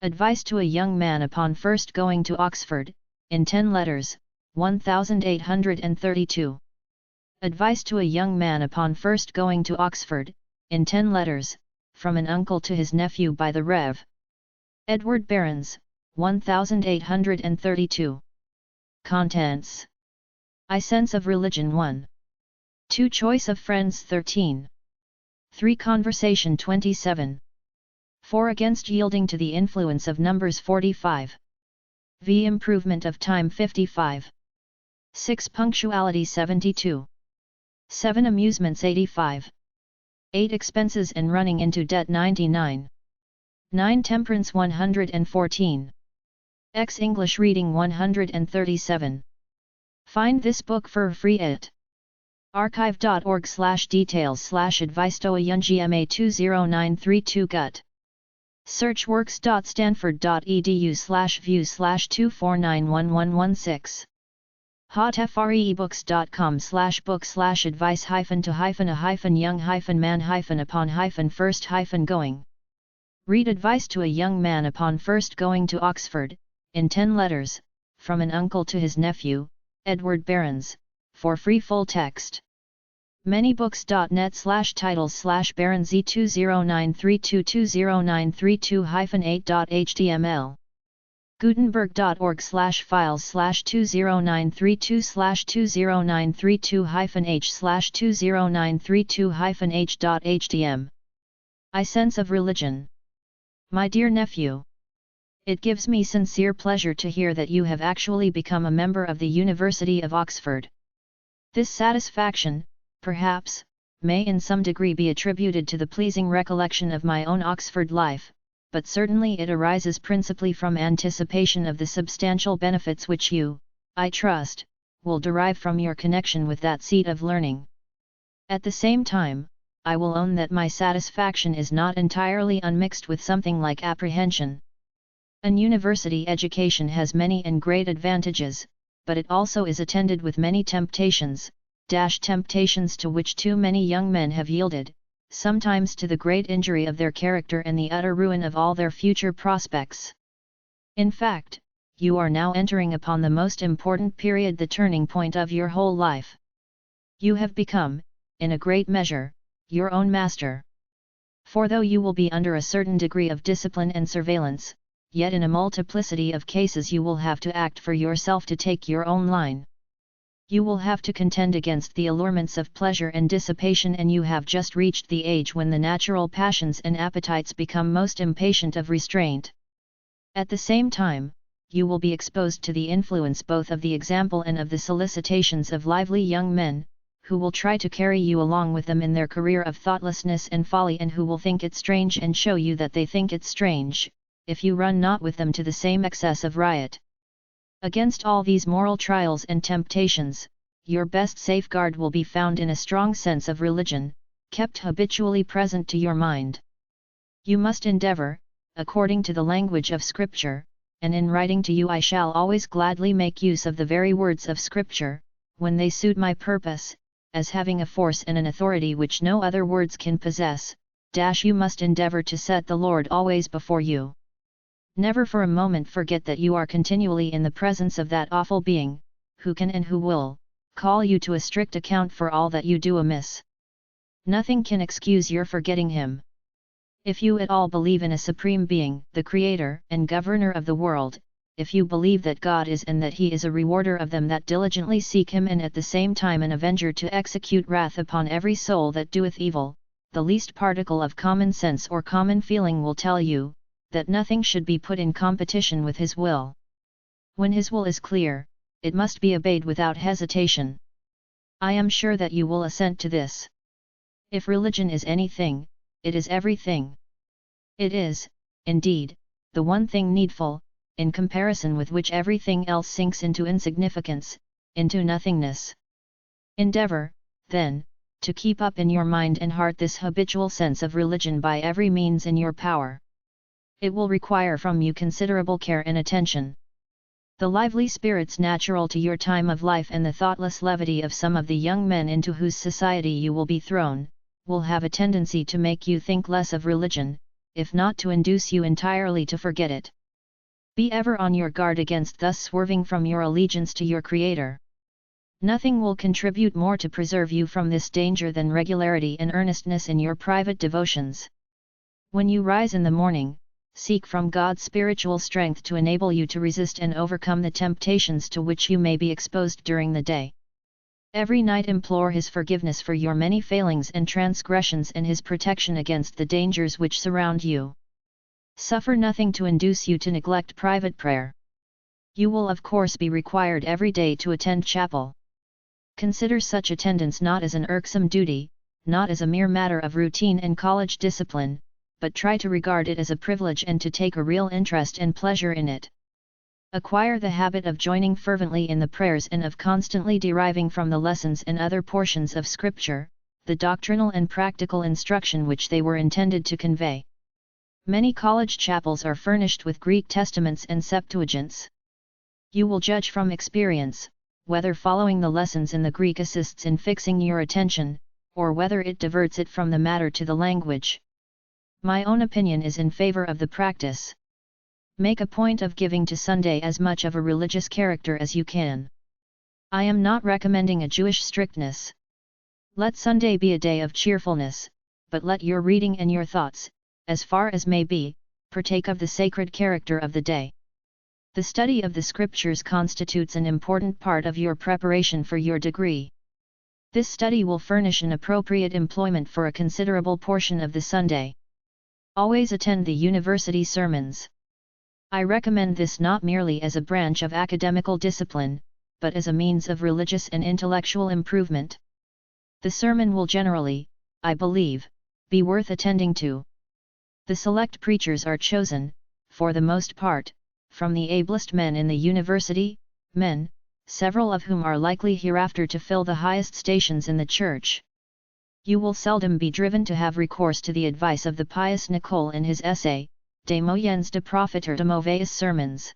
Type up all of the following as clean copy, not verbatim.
Advice to a young man upon first going to Oxford, in 10 letters, 1832. Advice to a young man upon first going to Oxford, in 10 letters, from an uncle to his nephew by the Rev. Edward Behrens, 1832. Contents. I Sense of Religion 1. 2 Choice of Friends 13. 3 Conversation 27. 4 Against Yielding to the Influence of Numbers 45. V Improvement of Time 55. 6 Punctuality 72. 7 Amusements 85. 8 Expenses and Running into Debt 99. 9 Temperance 114. X English Reading 137. Find this book for free at archive.org/details/advice to a young GMA 20932 gut. Search works.stanford.edu/view/2491116. hotfreebooks.com/book/advice-to-a-young-man-upon-first-going. Read Advice to a Young Man Upon First Going to Oxford, in 10 letters, from an uncle to his nephew, Edward Behrens, for free full text. ManyBooks.net/titles/Behrens E20932200932-8.html. Gutenberg.org/files/20932/200932-h/200932-h.htm. I Sense of Religion. My dear nephew, it gives me sincere pleasure to hear that you have actually become a member of the University of Oxford. This satisfaction, perhaps, may in some degree be attributed to the pleasing recollection of my own Oxford life, but certainly it arises principally from anticipation of the substantial benefits which you, I trust, will derive from your connection with that seat of learning. At the same time, I will own that my satisfaction is not entirely unmixed with something like apprehension. An university education has many and great advantages, but it also is attended with many temptations, temptations to which too many young men have yielded, sometimes to the great injury of their character and the utter ruin of all their future prospects. In fact, you are now entering upon the most important period, the turning point of your whole life. You have become, in a great measure, your own master. For though you will be under a certain degree of discipline and surveillance, yet in a multiplicity of cases you will have to act for yourself, to take your own line. You will have to contend against the allurements of pleasure and dissipation, and you have just reached the age when the natural passions and appetites become most impatient of restraint. At the same time, you will be exposed to the influence both of the example and of the solicitations of lively young men, who will try to carry you along with them in their career of thoughtlessness and folly, and who will think it strange and show you that they think it strange, if you run not with them to the same excess of riot. Against all these moral trials and temptations, your best safeguard will be found in a strong sense of religion, kept habitually present to your mind. You must endeavor, according to the language of Scripture, and in writing to you I shall always gladly make use of the very words of Scripture, when they suit my purpose, as having a force and an authority which no other words can possess. You must endeavor to set the Lord always before you. Never for a moment forget that you are continually in the presence of that awful being, who can and who will call you to a strict account for all that you do amiss. Nothing can excuse your forgetting him. If you at all believe in a supreme being, the Creator and Governor of the world, if you believe that God is and that He is a rewarder of them that diligently seek Him, and at the same time an avenger to execute wrath upon every soul that doeth evil, the least particle of common sense or common feeling will tell you, that nothing should be put in competition with His will. When His will is clear, it must be obeyed without hesitation. I am sure that you will assent to this. If religion is anything, it is everything. It is, indeed, the one thing needful, in comparison with which everything else sinks into insignificance, into nothingness. Endeavor, then, to keep up in your mind and heart this habitual sense of religion by every means in your power. It will require from you considerable care and attention. The lively spirits natural to your time of life and the thoughtless levity of some of the young men into whose society you will be thrown, will have a tendency to make you think less of religion, if not to induce you entirely to forget it. Be ever on your guard against thus swerving from your allegiance to your Creator. Nothing will contribute more to preserve you from this danger than regularity and earnestness in your private devotions. When you rise in the morning, seek from God spiritual strength to enable you to resist and overcome the temptations to which you may be exposed during the day. Every night implore His forgiveness for your many failings and transgressions and His protection against the dangers which surround you. Suffer nothing to induce you to neglect private prayer. You will of course be required every day to attend chapel. Consider such attendance not as an irksome duty, not as a mere matter of routine and college discipline, but try to regard it as a privilege and to take a real interest and pleasure in it. Acquire the habit of joining fervently in the prayers and of constantly deriving from the lessons and other portions of Scripture, the doctrinal and practical instruction which they were intended to convey. Many college chapels are furnished with Greek Testaments and Septuagints. You will judge from experience, whether following the lessons in the Greek assists in fixing your attention, or whether it diverts it from the matter to the language. My own opinion is in favor of the practice. Make a point of giving to Sunday as much of a religious character as you can. I am not recommending a Jewish strictness. Let Sunday be a day of cheerfulness, but let your reading and your thoughts, as far as may be, partake of the sacred character of the day. The study of the Scriptures constitutes an important part of your preparation for your degree. This study will furnish an appropriate employment for a considerable portion of the Sunday. Always attend the university sermons. I recommend this not merely as a branch of academical discipline, but as a means of religious and intellectual improvement. The sermon will generally, I believe, be worth attending to. The select preachers are chosen, for the most part, from the ablest men in the university, men, several of whom are likely hereafter to fill the highest stations in the Church. You will seldom be driven to have recourse to the advice of the pious Nicole in his essay, De moyens de profiter de mauvais sermons.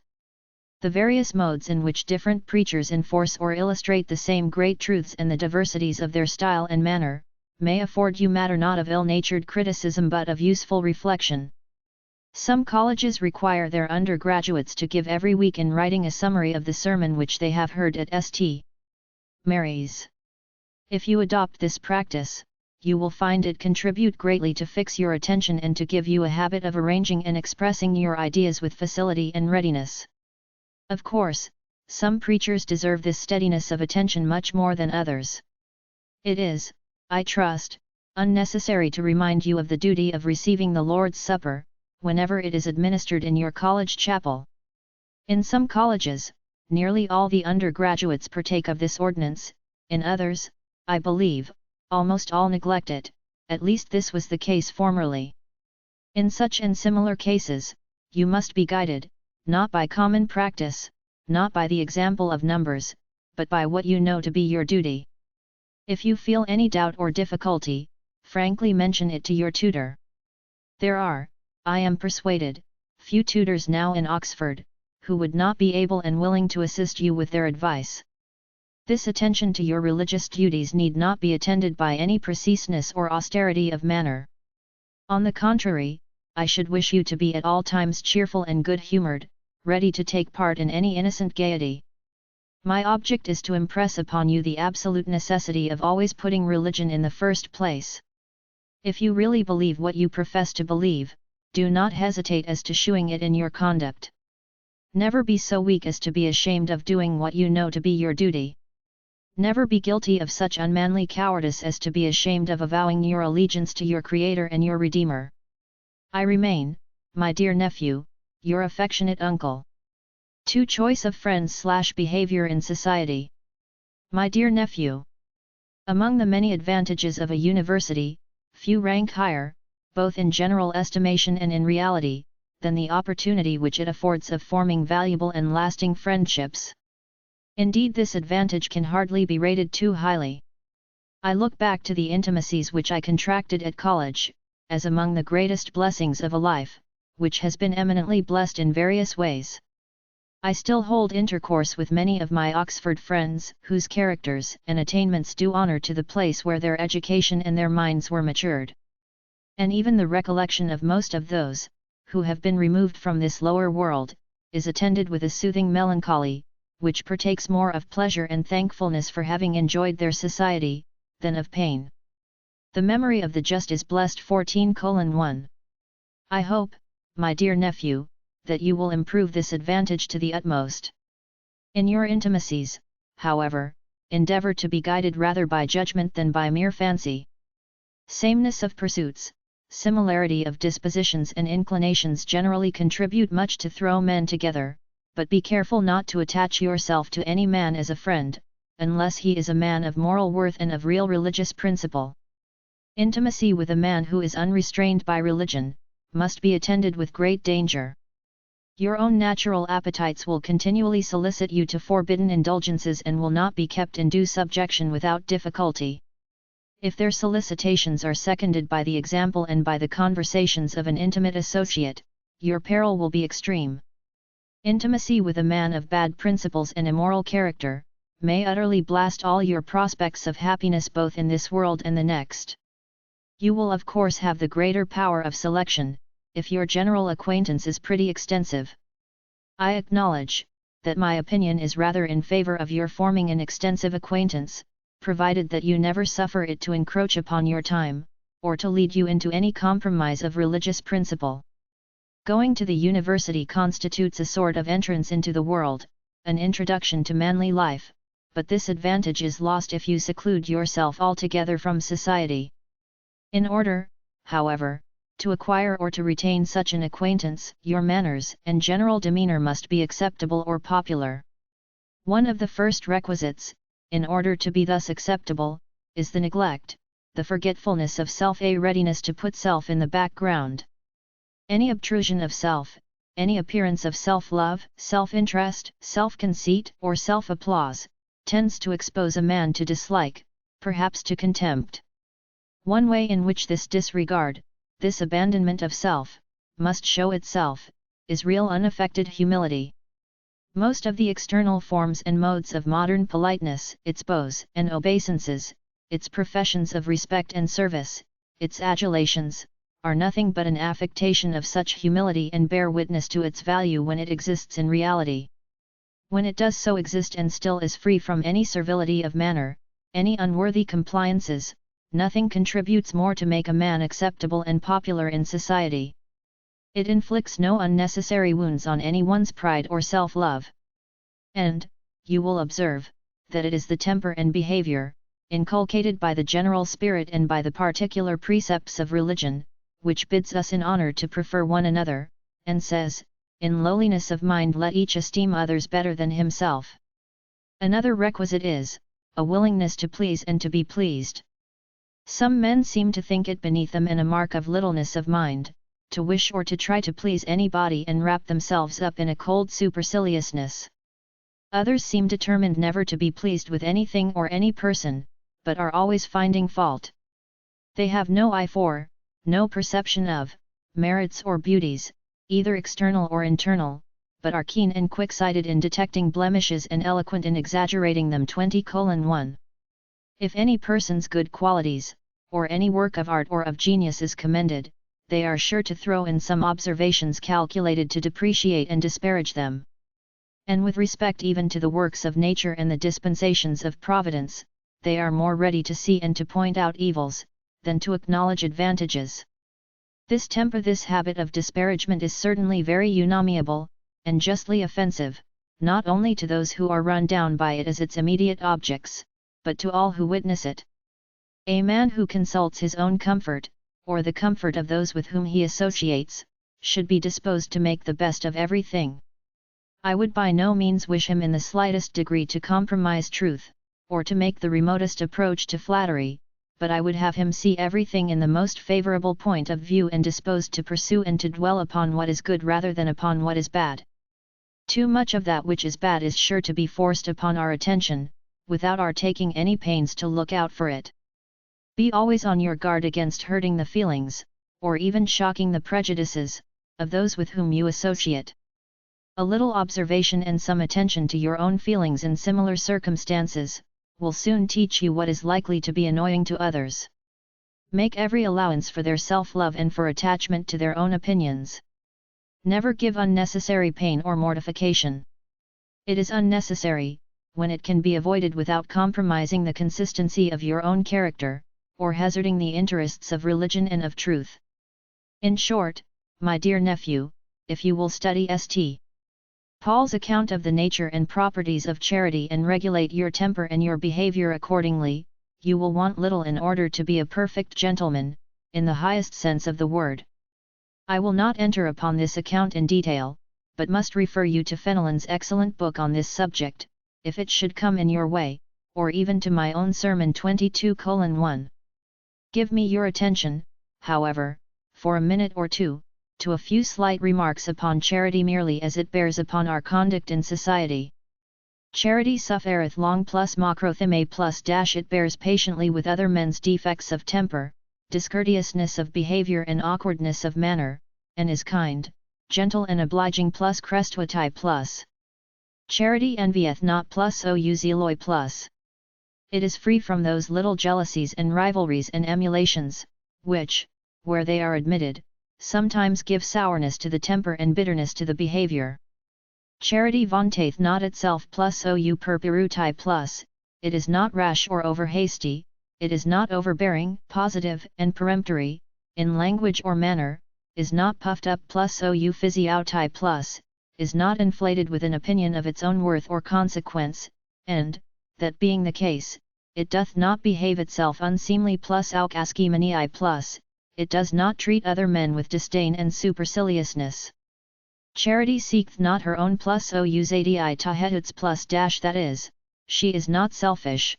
The various modes in which different preachers enforce or illustrate the same great truths and the diversities of their style and manner, may afford you matter not of ill-natured criticism but of useful reflection. Some colleges require their undergraduates to give every week in writing a summary of the sermon which they have heard at St. Mary's. If you adopt this practice, you will find it contribute greatly to fix your attention and to give you a habit of arranging and expressing your ideas with facility and readiness. Of course, some preachers deserve this steadiness of attention much more than others. It is, I trust, unnecessary to remind you of the duty of receiving the Lord's Supper, whenever it is administered in your college chapel. In some colleges, nearly all the undergraduates partake of this ordinance, in others, I believe, almost all neglect it, at least this was the case formerly. In such and similar cases, you must be guided, not by common practice, not by the example of numbers, but by what you know to be your duty. If you feel any doubt or difficulty, frankly mention it to your tutor. There are, I am persuaded, few tutors now in Oxford, who would not be able and willing to assist you with their advice. This attention to your religious duties need not be attended by any preciseness or austerity of manner. On the contrary, I should wish you to be at all times cheerful and good-humoured, ready to take part in any innocent gaiety. My object is to impress upon you the absolute necessity of always putting religion in the first place. If you really believe what you profess to believe, do not hesitate as to shewing it in your conduct. Never be so weak as to be ashamed of doing what you know to be your duty. Never be guilty of such unmanly cowardice as to be ashamed of avowing your allegiance to your Creator and your Redeemer. I remain, my dear nephew, your affectionate uncle. To choice of friends/behavior in society. My dear nephew. Among the many advantages of a university, few rank higher, both in general estimation and in reality, than the opportunity which it affords of forming valuable and lasting friendships. Indeed, this advantage can hardly be rated too highly. I look back to the intimacies which I contracted at college, as among the greatest blessings of a life, which has been eminently blessed in various ways. I still hold intercourse with many of my Oxford friends, whose characters and attainments do honour to the place where their education and their minds were matured. And even the recollection of most of those, who have been removed from this lower world, is attended with a soothing melancholy, which partakes more of pleasure and thankfulness for having enjoyed their society, than of pain. The memory of the just is blessed. 14:1. I hope, my dear nephew, that you will improve this advantage to the utmost. In your intimacies, however, endeavor to be guided rather by judgment than by mere fancy. Sameness of pursuits, similarity of dispositions and inclinations generally contribute much to throw men together, but be careful not to attach yourself to any man as a friend, unless he is a man of moral worth and of real religious principle. Intimacy with a man who is unrestrained by religion, must be attended with great danger. Your own natural appetites will continually solicit you to forbidden indulgences and will not be kept in due subjection without difficulty. If their solicitations are seconded by the example and by the conversations of an intimate associate, your peril will be extreme. Intimacy with a man of bad principles and immoral character, may utterly blast all your prospects of happiness both in this world and the next. You will of course have the greater power of selection, if your general acquaintance is pretty extensive. I acknowledge, that my opinion is rather in favor of your forming an extensive acquaintance, provided that you never suffer it to encroach upon your time, or to lead you into any compromise of religious principle. Going to the university constitutes a sort of entrance into the world, an introduction to manly life, but this advantage is lost if you seclude yourself altogether from society. In order, however, to acquire or to retain such an acquaintance, your manners and general demeanor must be acceptable or popular. One of the first requisites, in order to be thus acceptable, is the neglect, the forgetfulness of self, a readiness to put self in the background. Any obtrusion of self, any appearance of self-love, self-interest, self-conceit, or self-applause, tends to expose a man to dislike, perhaps to contempt. One way in which this disregard, this abandonment of self, must show itself, is real unaffected humility. Most of the external forms and modes of modern politeness, its bows and obeisances, its professions of respect and service, its adulations, are nothing but an affectation of such humility and bear witness to its value when it exists in reality. When it does so exist and still is free from any servility of manner, any unworthy compliances, nothing contributes more to make a man acceptable and popular in society. It inflicts no unnecessary wounds on anyone's pride or self-love. And, you will observe, that it is the temper and behavior, inculcated by the general spirit and by the particular precepts of religion, which bids us in honor to prefer one another, and says, in lowliness of mind let each esteem others better than himself. Another requisite is, a willingness to please and to be pleased. Some men seem to think it beneath them and a mark of littleness of mind, to wish or to try to please anybody and wrap themselves up in a cold superciliousness. Others seem determined never to be pleased with anything or any person, but are always finding fault. They have no eye for, no perception of, merits or beauties, either external or internal, but are keen and quick-sighted in detecting blemishes and eloquent in exaggerating them. 20:1. If any person's good qualities, or any work of art or of genius is commended, they are sure to throw in some observations calculated to depreciate and disparage them. And with respect even to the works of nature and the dispensations of Providence, they are more ready to see and to point out evils, than to acknowledge advantages. This temper, this habit of disparagement is certainly very unamiable, and justly offensive, not only to those who are run down by it as its immediate objects, but to all who witness it. A man who consults his own comfort, or the comfort of those with whom he associates, should be disposed to make the best of everything. I would by no means wish him in the slightest degree to compromise truth, or to make the remotest approach to flattery, but I would have him see everything in the most favourable point of view and disposed to pursue and to dwell upon what is good rather than upon what is bad. Too much of that which is bad is sure to be forced upon our attention, without our taking any pains to look out for it. Be always on your guard against hurting the feelings, or even shocking the prejudices, of those with whom you associate. A little observation and some attention to your own feelings in similar circumstances, will soon teach you what is likely to be annoying to others. Make every allowance for their self-love and for attachment to their own opinions. Never give unnecessary pain or mortification. It is unnecessary, when it can be avoided without compromising the consistency of your own character, or hazarding the interests of religion and of truth. In short, my dear nephew, if you will study St. Paul's account of the nature and properties of charity and regulate your temper and your behavior accordingly, you will want little in order to be a perfect gentleman, in the highest sense of the word. I will not enter upon this account in detail, but must refer you to Fenelon's excellent book on this subject, if it should come in your way, or even to my own sermon 22:1. Give me your attention, however, for a minute or two, to a few slight remarks upon charity merely as it bears upon our conduct in society. Charity suffereth long plus macrothime plus dash it bears patiently with other men's defects of temper, discourteousness of behavior and awkwardness of manner, and is kind, gentle and obliging plus crestuitae plus. Charity envieth not plus ou zeloi plus. It is free from those little jealousies and rivalries and emulations, which, where they are admitted, sometimes give sourness to the temper and bitterness to the behavior. Charity vaunteth not itself plus ou perperuti plus, it is not rash or over-hasty, it is not overbearing, positive and peremptory, in language or manner, is not puffed up plus ou physiauti plus, is not inflated with an opinion of its own worth or consequence, and, that being the case, it doth not behave itself unseemly plus auk aschemoniae plus, it does not treat other men with disdain and superciliousness. Charity seeketh not her own plus ou zadii tahetuts plus dash that is, she is not selfish.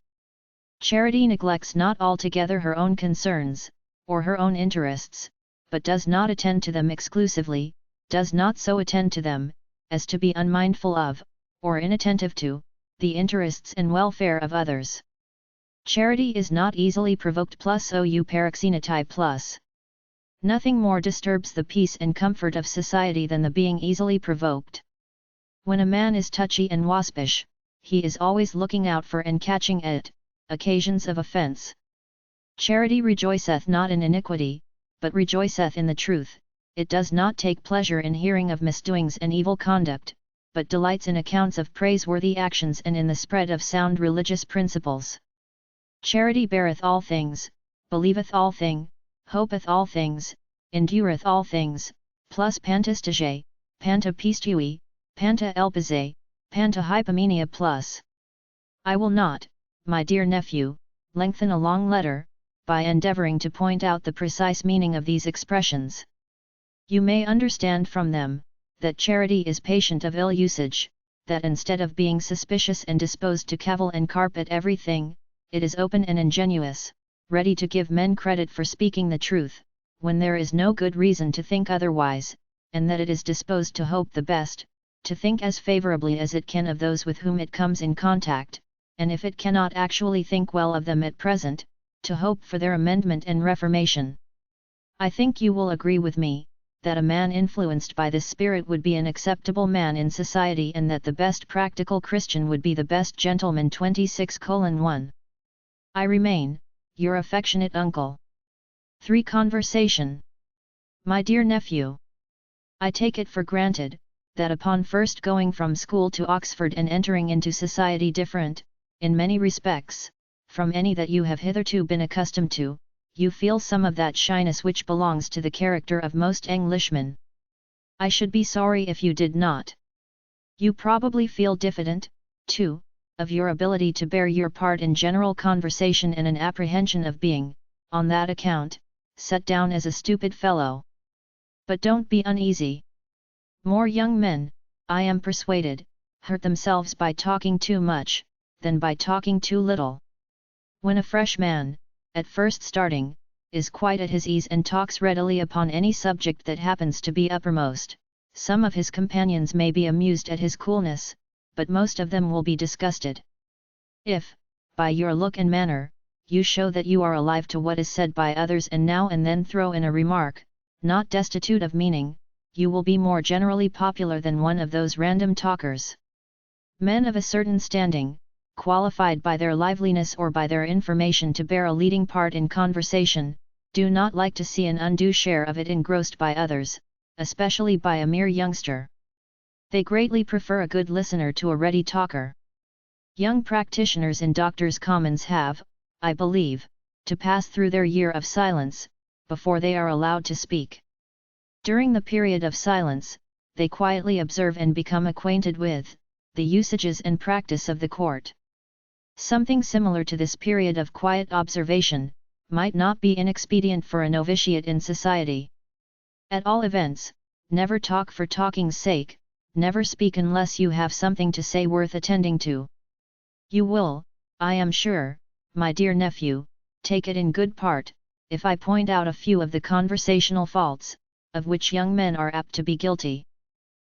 Charity neglects not altogether her own concerns, or her own interests, but does not attend to them exclusively, does not so attend to them, as to be unmindful of, or inattentive to, the interests and welfare of others. Charity is not easily provoked plus ou paroxenitae plus. Nothing more disturbs the peace and comfort of society than the being easily provoked. When a man is touchy and waspish, he is always looking out for and catching at occasions of offence. Charity rejoiceth not in iniquity, but rejoiceth in the truth, it does not take pleasure in hearing of misdoings and evil conduct, but delights in accounts of praiseworthy actions and in the spread of sound religious principles. Charity beareth all things, believeth all things, hopeth all things, endureth all things, plus pantastage, panta pistui, panta elpise, panta hypomenia plus. I will not, my dear nephew, lengthen a long letter, by endeavouring to point out the precise meaning of these expressions. You may understand from them, that charity is patient of ill usage, that instead of being suspicious and disposed to cavil and carp at everything, it is open and ingenuous, ready to give men credit for speaking the truth, when there is no good reason to think otherwise, and that it is disposed to hope the best, to think as favourably as it can of those with whom it comes in contact, and if it cannot actually think well of them at present, to hope for their amendment and reformation. I think you will agree with me, that a man influenced by this spirit would be an acceptable man in society and that the best practical Christian would be the best gentleman 26:1. I remain, your affectionate uncle. 3. Conversation. My dear nephew, I take it for granted, that upon first going from school to Oxford and entering into society different, in many respects, from any that you have hitherto been accustomed to, you feel some of that shyness which belongs to the character of most Englishmen. I should be sorry if you did not. You probably feel diffident, too, of your ability to bear your part in general conversation and an apprehension of being, on that account, set down as a stupid fellow. But don't be uneasy. More young men, I am persuaded, hurt themselves by talking too much, than by talking too little. When a fresh man, at first starting, is quite at his ease and talks readily upon any subject that happens to be uppermost, some of his companions may be amused at his coolness, but most of them will be disgusted. If, by your look and manner, you show that you are alive to what is said by others and now and then throw in a remark, not destitute of meaning, you will be more generally popular than one of those random talkers. Men of a certain standing, qualified by their liveliness or by their information to bear a leading part in conversation, do not like to see an undue share of it engrossed by others, especially by a mere youngster. They greatly prefer a good listener to a ready talker. Young practitioners in Doctors' Commons have, I believe, to pass through their year of silence, before they are allowed to speak. During the period of silence, they quietly observe and become acquainted with the usages and practice of the court. Something similar to this period of quiet observation might not be inexpedient for a novitiate in society. At all events, never talk for talking's sake, never speak unless you have something to say worth attending to. You will, I am sure, my dear nephew, take it in good part, if I point out a few of the conversational faults, of which young men are apt to be guilty.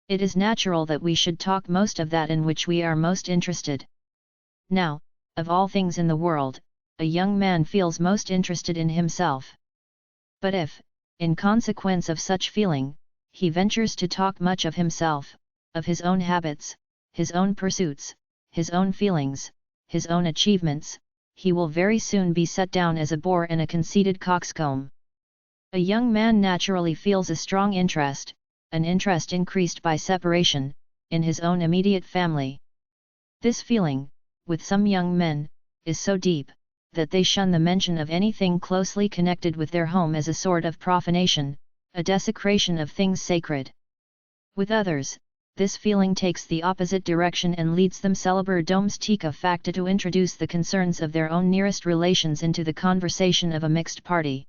It is natural that we should talk most of that in which we are most interested. Now, of all things in the world, a young man feels most interested in himself. But if, in consequence of such feeling, he ventures to talk much of himself, of his own habits, his own pursuits, his own feelings, his own achievements, he will very soon be set down as a bore and a conceited coxcomb. A young man naturally feels a strong interest, an interest increased by separation, in his own immediate family. This feeling, with some young men, is so deep, that they shun the mention of anything closely connected with their home as a sort of profanation, a desecration of things sacred. With others, this feeling takes the opposite direction and leads them celeber domestica facta to introduce the concerns of their own nearest relations into the conversation of a mixed party.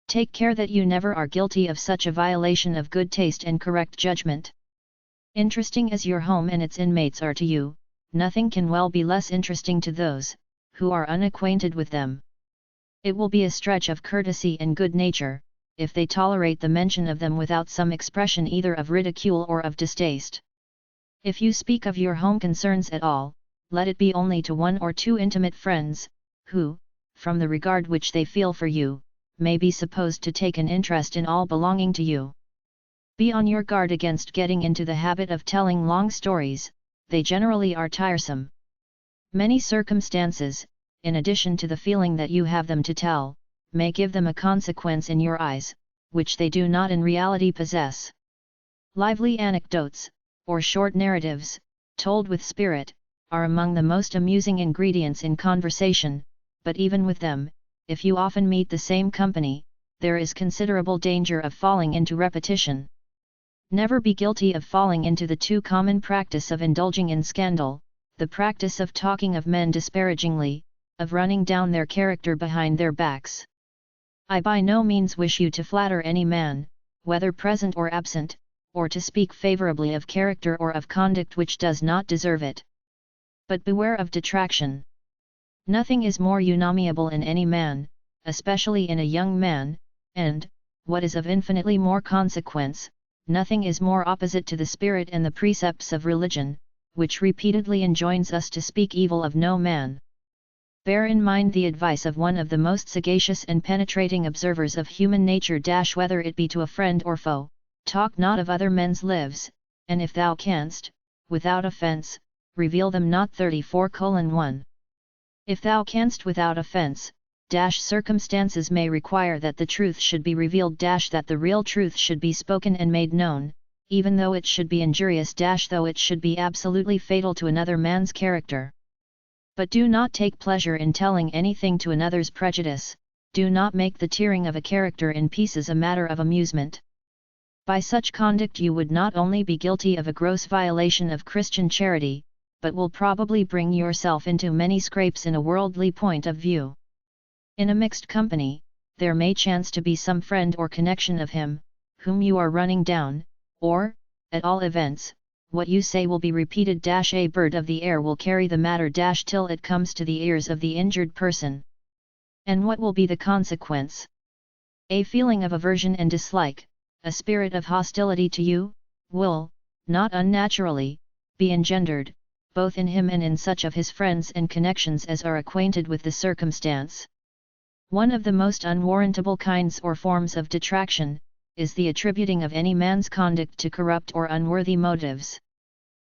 Take care that you never are guilty of such a violation of good taste and correct judgment. Interesting as your home and its inmates are to you, nothing can well be less interesting to those who are unacquainted with them. It will be a stretch of courtesy and good nature, if they tolerate the mention of them without some expression either of ridicule or of distaste. If you speak of your home concerns at all, let it be only to one or two intimate friends, who, from the regard which they feel for you, may be supposed to take an interest in all belonging to you. Be on your guard against getting into the habit of telling long stories, they generally are tiresome. Many circumstances, in addition to the feeling that you have them to tell, may give them a consequence in your eyes, which they do not in reality possess. Lively anecdotes, or short narratives, told with spirit, are among the most amusing ingredients in conversation, but even with them, if you often meet the same company, there is considerable danger of falling into repetition. Never be guilty of falling into the too common practice of indulging in scandal, the practice of talking of men disparagingly, of running down their character behind their backs. I by no means wish you to flatter any man, whether present or absent, or to speak favourably of character or of conduct which does not deserve it. But beware of detraction. Nothing is more unamiable in any man, especially in a young man, and, what is of infinitely more consequence, nothing is more opposite to the spirit and the precepts of religion, which repeatedly enjoins us to speak evil of no man. Bear in mind the advice of one of the most sagacious and penetrating observers of human nature - whether it be to a friend or foe, talk not of other men's lives, and if thou canst, without offence, reveal them not. 34:1. If thou canst without offence, circumstances may require that the truth should be revealed - that the real truth should be spoken and made known, even though it should be injurious - though it should be absolutely fatal to another man's character. But do not take pleasure in telling anything to another's prejudice, do not make the tearing of a character in pieces a matter of amusement. By such conduct you would not only be guilty of a gross violation of Christian charity, but will probably bring yourself into many scrapes in a worldly point of view. In a mixed company, there may chance to be some friend or connection of him, whom you are running down, or, at all events, what you say will be repeated - a bird of the air will carry the matter - till it comes to the ears of the injured person. And what will be the consequence? A feeling of aversion and dislike, a spirit of hostility to you, will, not unnaturally, be engendered, both in him and in such of his friends and connections as are acquainted with the circumstance. One of the most unwarrantable kinds or forms of detraction, is the attributing of any man's conduct to corrupt or unworthy motives.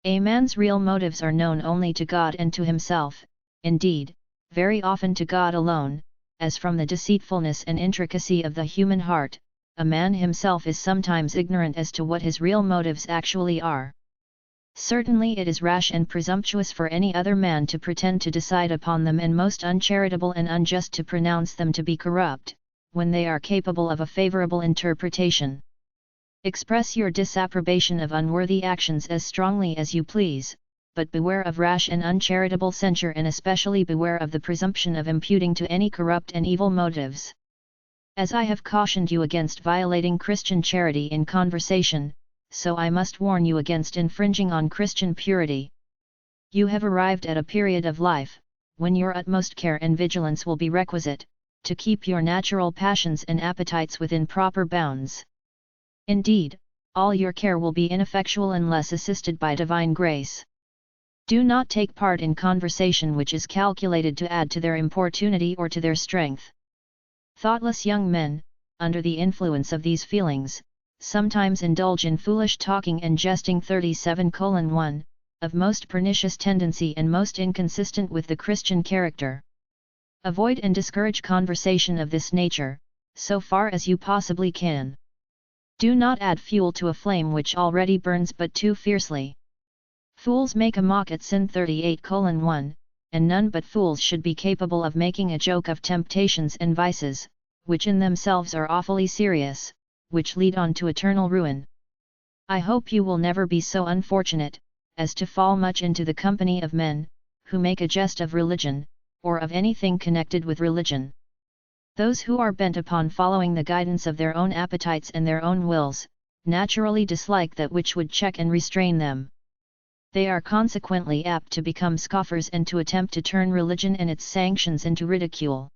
A man's real motives are known only to God and to himself, indeed, very often to God alone, as from the deceitfulness and intricacy of the human heart, a man himself is sometimes ignorant as to what his real motives actually are. Certainly it is rash and presumptuous for any other man to pretend to decide upon them, and most uncharitable and unjust to pronounce them to be corrupt, when they are capable of a favorable interpretation. Express your disapprobation of unworthy actions as strongly as you please, but beware of rash and uncharitable censure, and especially beware of the presumption of imputing to any corrupt and evil motives. As I have cautioned you against violating Christian charity in conversation, so I must warn you against infringing on Christian purity. You have arrived at a period of life, when your utmost care and vigilance will be requisite, to keep your natural passions and appetites within proper bounds. Indeed, all your care will be ineffectual unless assisted by divine grace. Do not take part in conversation which is calculated to add to their importunity or to their strength. Thoughtless young men, under the influence of these feelings, sometimes indulge in foolish talking and jesting. 37:1, of most pernicious tendency and most inconsistent with the Christian character. Avoid and discourage conversation of this nature, so far as you possibly can. Do not add fuel to a flame which already burns but too fiercely. Fools make a mock at sin. 38:1, and none but fools should be capable of making a joke of temptations and vices, which in themselves are awfully serious, which lead on to eternal ruin. I hope you will never be so unfortunate, as to fall much into the company of men, who make a jest of religion, or of anything connected with religion. Those who are bent upon following the guidance of their own appetites and their own wills, naturally dislike that which would check and restrain them. They are consequently apt to become scoffers and to attempt to turn religion and its sanctions into ridicule.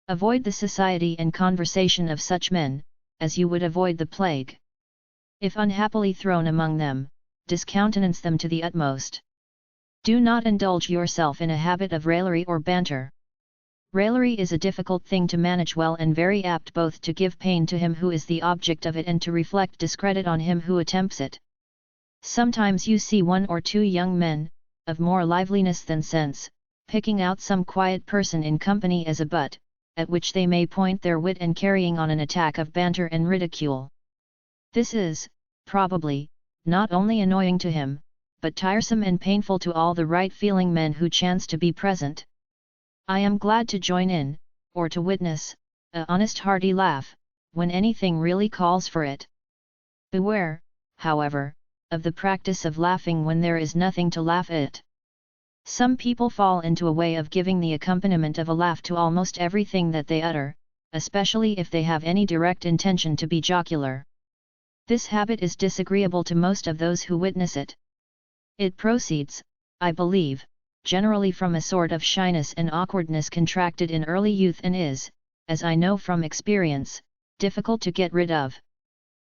Avoid the society and conversation of such men, as you would avoid the plague. If unhappily thrown among them, discountenance them to the utmost. Do not indulge yourself in a habit of raillery or banter. Raillery is a difficult thing to manage well, and very apt both to give pain to him who is the object of it and to reflect discredit on him who attempts it. Sometimes you see one or two young men, of more liveliness than sense, picking out some quiet person in company as a butt, at which they may point their wit, and carrying on an attack of banter and ridicule. This is, probably, not only annoying to him, but tiresome and painful to all the right-feeling men who chance to be present. I am glad to join in, or to witness, a honest hearty laugh, when anything really calls for it. Beware, however, of the practice of laughing when there is nothing to laugh at. Some people fall into a way of giving the accompaniment of a laugh to almost everything that they utter, especially if they have any direct intention to be jocular. This habit is disagreeable to most of those who witness it. It proceeds, I believe, generally from a sort of shyness and awkwardness contracted in early youth, and is, as I know from experience, difficult to get rid of.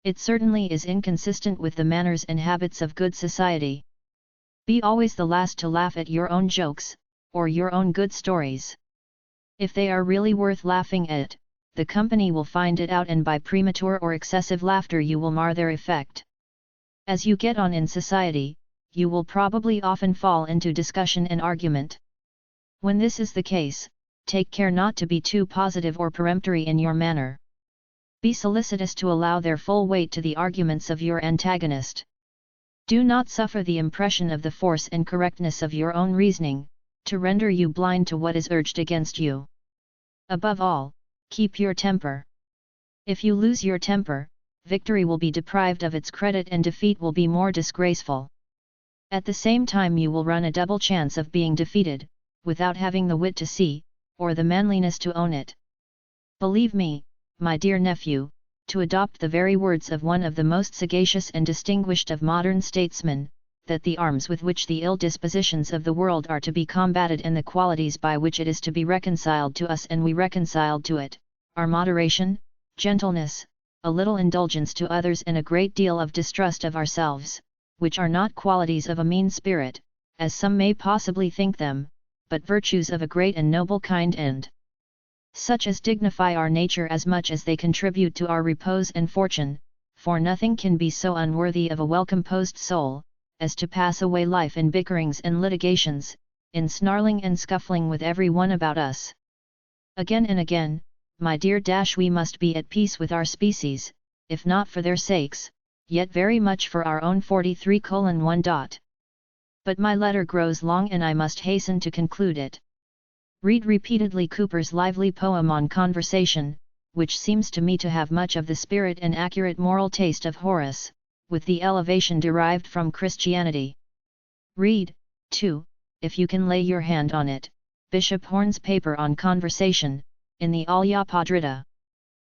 It certainly is inconsistent with the manners and habits of good society. Be always the last to laugh at your own jokes, or your own good stories. If they are really worth laughing at, the company will find it out, and by premature or excessive laughter you will mar their effect. As you get on in society, you will probably often fall into discussion and argument. When this is the case, take care not to be too positive or peremptory in your manner. Be solicitous to allow their full weight to the arguments of your antagonist. Do not suffer the impression of the force and correctness of your own reasoning, to render you blind to what is urged against you. Above all, keep your temper. If you lose your temper, victory will be deprived of its credit and defeat will be more disgraceful. At the same time you will run a double chance of being defeated, without having the wit to see, or the manliness to own it. Believe me, my dear nephew, to adopt the very words of one of the most sagacious and distinguished of modern statesmen, that the arms with which the ill dispositions of the world are to be combated and the qualities by which it is to be reconciled to us and we reconciled to it, are moderation, gentleness, a little indulgence to others and a great deal of distrust of ourselves, which are not qualities of a mean spirit, as some may possibly think them, but virtues of a great and noble kind, and such as dignify our nature as much as they contribute to our repose and fortune, for nothing can be so unworthy of a well-composed soul, as to pass away life in bickerings and litigations, in snarling and scuffling with every one about us. Again and again, my dear we must be at peace with our species, if not for their sakes, yet very much for our own 43:1. But my letter grows long and I must hasten to conclude it. Read repeatedly Cooper's lively poem on conversation, which seems to me to have much of the spirit and accurate moral taste of Horace, with the elevation derived from Christianity. Read, too, if you can lay your hand on it, Bishop Horne's paper on conversation, in the Alia Podrida.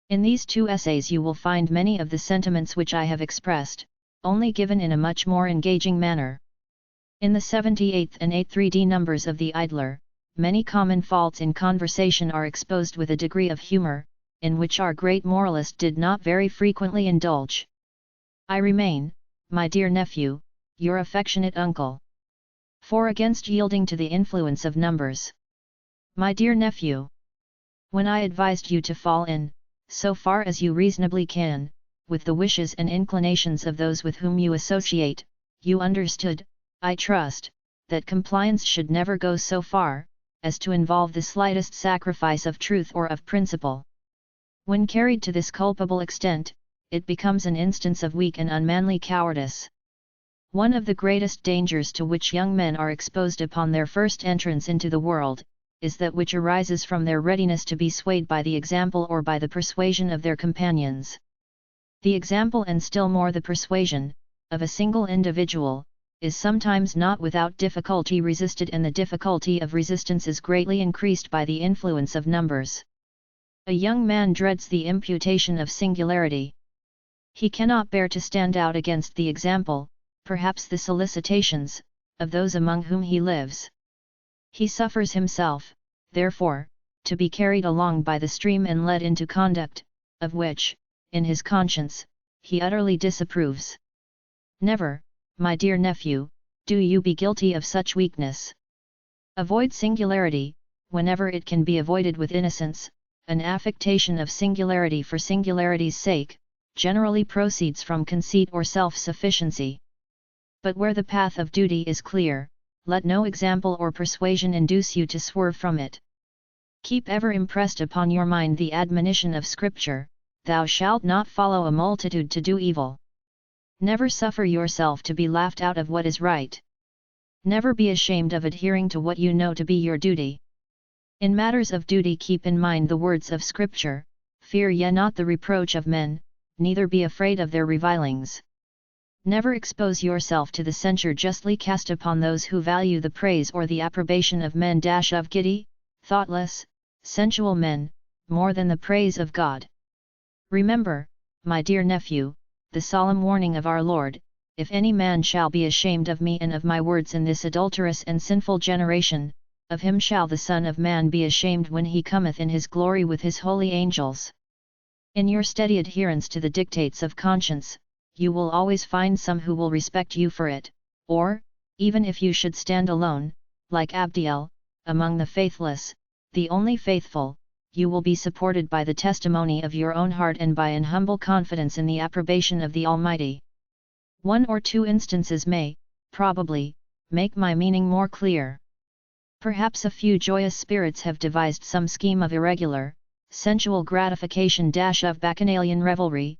In these two essays you will find many of the sentiments which I have expressed, only given in a much more engaging manner. In the 78th and 83d numbers of the Idler, many common faults in conversation are exposed with a degree of humor, in which our great moralist did not very frequently indulge. I remain, my dear nephew, your affectionate uncle. 4. Against yielding to the influence of numbers. My dear nephew, when I advised you to fall in, so far as you reasonably can, with the wishes and inclinations of those with whom you associate, you understood, I trust, that compliance should never go so far, as to involve the slightest sacrifice of truth or of principle. When carried to this culpable extent, it becomes an instance of weak and unmanly cowardice. One of the greatest dangers to which young men are exposed upon their first entrance into the world, is that which arises from their readiness to be swayed by the example or by the persuasion of their companions. The example, and still more the persuasion, of a single individual, is sometimes not without difficulty resisted, and the difficulty of resistance is greatly increased by the influence of numbers. A young man dreads the imputation of singularity. He cannot bear to stand out against the example, perhaps the solicitations, of those among whom he lives. He suffers himself, therefore, to be carried along by the stream and led into conduct, of which, in his conscience, he utterly disapproves. Never, my dear nephew, do you be guilty of such weakness. Avoid singularity, whenever it can be avoided with innocence. An affectation of singularity for singularity's sake, generally proceeds from conceit or self-sufficiency. But where the path of duty is clear, let no example or persuasion induce you to swerve from it. Keep ever impressed upon your mind the admonition of Scripture, "Thou shalt not follow a multitude to do evil." Never suffer yourself to be laughed out of what is right. Never be ashamed of adhering to what you know to be your duty. In matters of duty keep in mind the words of Scripture, "Fear ye not the reproach of men, neither be afraid of their revilings." Never expose yourself to the censure justly cast upon those who value the praise or the approbation of men of giddy, thoughtless, sensual men, more than the praise of God. Remember, my dear nephew, the solemn warning of our Lord, "If any man shall be ashamed of me and of my words in this adulterous and sinful generation, of him shall the Son of Man be ashamed when he cometh in his glory with his holy angels." In your steady adherence to the dictates of conscience, you will always find some who will respect you for it, or, even if you should stand alone, like Abdiel, among the faithless, the only faithful, you will be supported by the testimony of your own heart and by an humble confidence in the approbation of the Almighty. One or two instances may, probably, make my meaning more clear. Perhaps a few joyous spirits have devised some scheme of irregular, sensual gratification of bacchanalian revelry,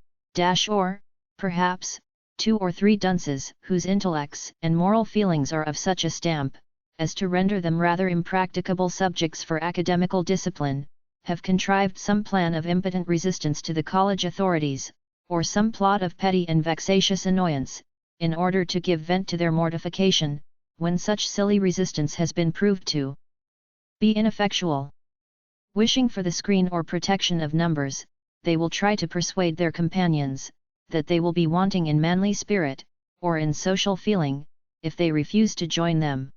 or, perhaps, 2 or 3 dunces whose intellects and moral feelings are of such a stamp, as to render them rather impracticable subjects for academical discipline, have contrived some plan of impotent resistance to the college authorities, or some plot of petty and vexatious annoyance, in order to give vent to their mortification, when such silly resistance has been proved to be ineffectual. Wishing for the screen or protection of numbers, they will try to persuade their companions, that they will be wanting in manly spirit, or in social feeling, if they refuse to join them.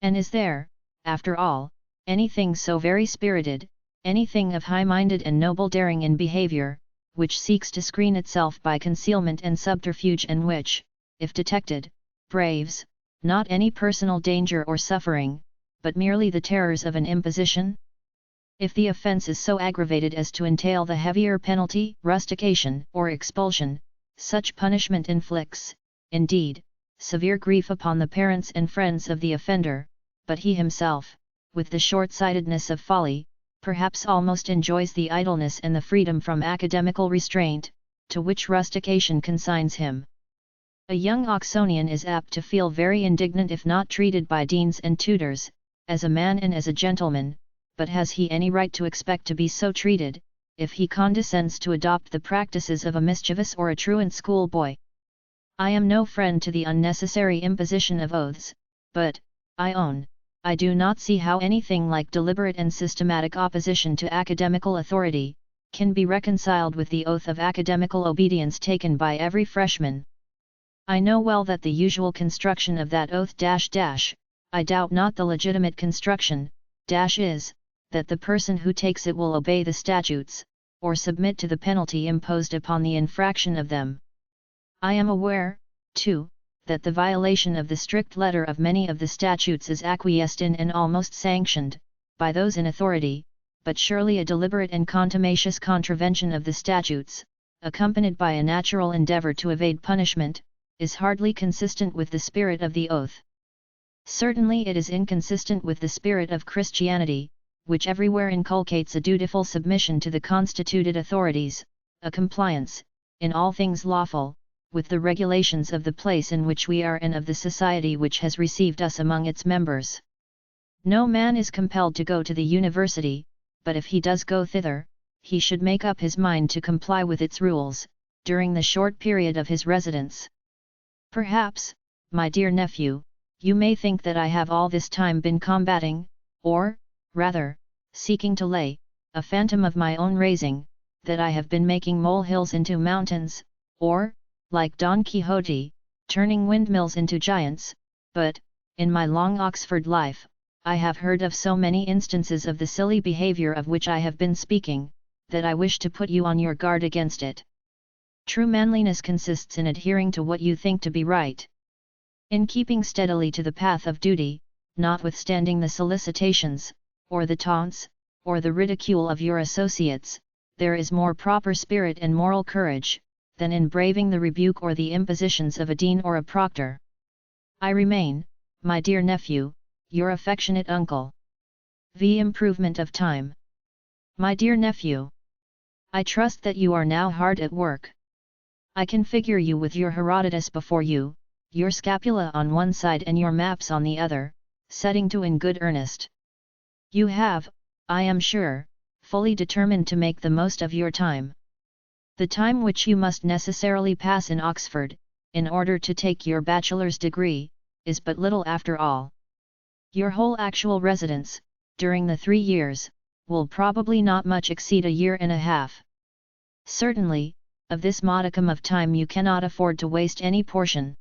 And is there, after all, anything so very spirited, anything of high-minded and noble daring in behavior, which seeks to screen itself by concealment and subterfuge, and which, if detected, braves, not any personal danger or suffering, but merely the terrors of an imposition? If the offence is so aggravated as to entail the heavier penalty, rustication, or expulsion, such punishment inflicts, indeed, severe grief upon the parents and friends of the offender, but he himself, with the short-sightedness of folly, perhaps almost enjoys the idleness and the freedom from academical restraint, to which rustication consigns him. A young Oxonian is apt to feel very indignant if not treated by deans and tutors, as a man and as a gentleman, but has he any right to expect to be so treated, if he condescends to adopt the practices of a mischievous or a truant schoolboy? I am no friend to the unnecessary imposition of oaths, but, I own, I do not see how anything like deliberate and systematic opposition to academical authority can be reconciled with the oath of academical obedience taken by every freshman. I know well that the usual construction of that oath I doubt not the legitimate construction is, that the person who takes it will obey the statutes, or submit to the penalty imposed upon the infraction of them. I am aware, too, that the violation of the strict letter of many of the statutes is acquiesced in and almost sanctioned, by those in authority, but surely a deliberate and contumacious contravention of the statutes, accompanied by a natural endeavour to evade punishment, is hardly consistent with the spirit of the oath. Certainly it is inconsistent with the spirit of Christianity, which everywhere inculcates a dutiful submission to the constituted authorities, a compliance, in all things lawful, with the regulations of the place in which we are and of the society which has received us among its members. No man is compelled to go to the university, but if he does go thither, he should make up his mind to comply with its rules, during the short period of his residence. Perhaps, my dear nephew, you may think that I have all this time been combating, or, rather, seeking to lay, a phantom of my own raising, that I have been making molehills into mountains, or, like Don Quixote, turning windmills into giants, but, in my long Oxford life, I have heard of so many instances of the silly behaviour of which I have been speaking, that I wish to put you on your guard against it. True manliness consists in adhering to what you think to be right. In keeping steadily to the path of duty, notwithstanding the solicitations, or the taunts, or the ridicule of your associates, there is more proper spirit and moral courage, than in braving the rebuke or the impositions of a dean or a proctor. I remain, my dear nephew, your affectionate uncle. V. Improvement of time. My dear nephew, I trust that you are now hard at work. I can figure you with your Herodotus before you, your scapula on one side and your maps on the other, setting to in good earnest. You have, I am sure, fully determined to make the most of your time. The time which you must necessarily pass in Oxford, in order to take your bachelor's degree, is but little after all. Your whole actual residence, during the 3 years, will probably not much exceed a year and a half. Certainly, of this modicum of time you cannot afford to waste any portion.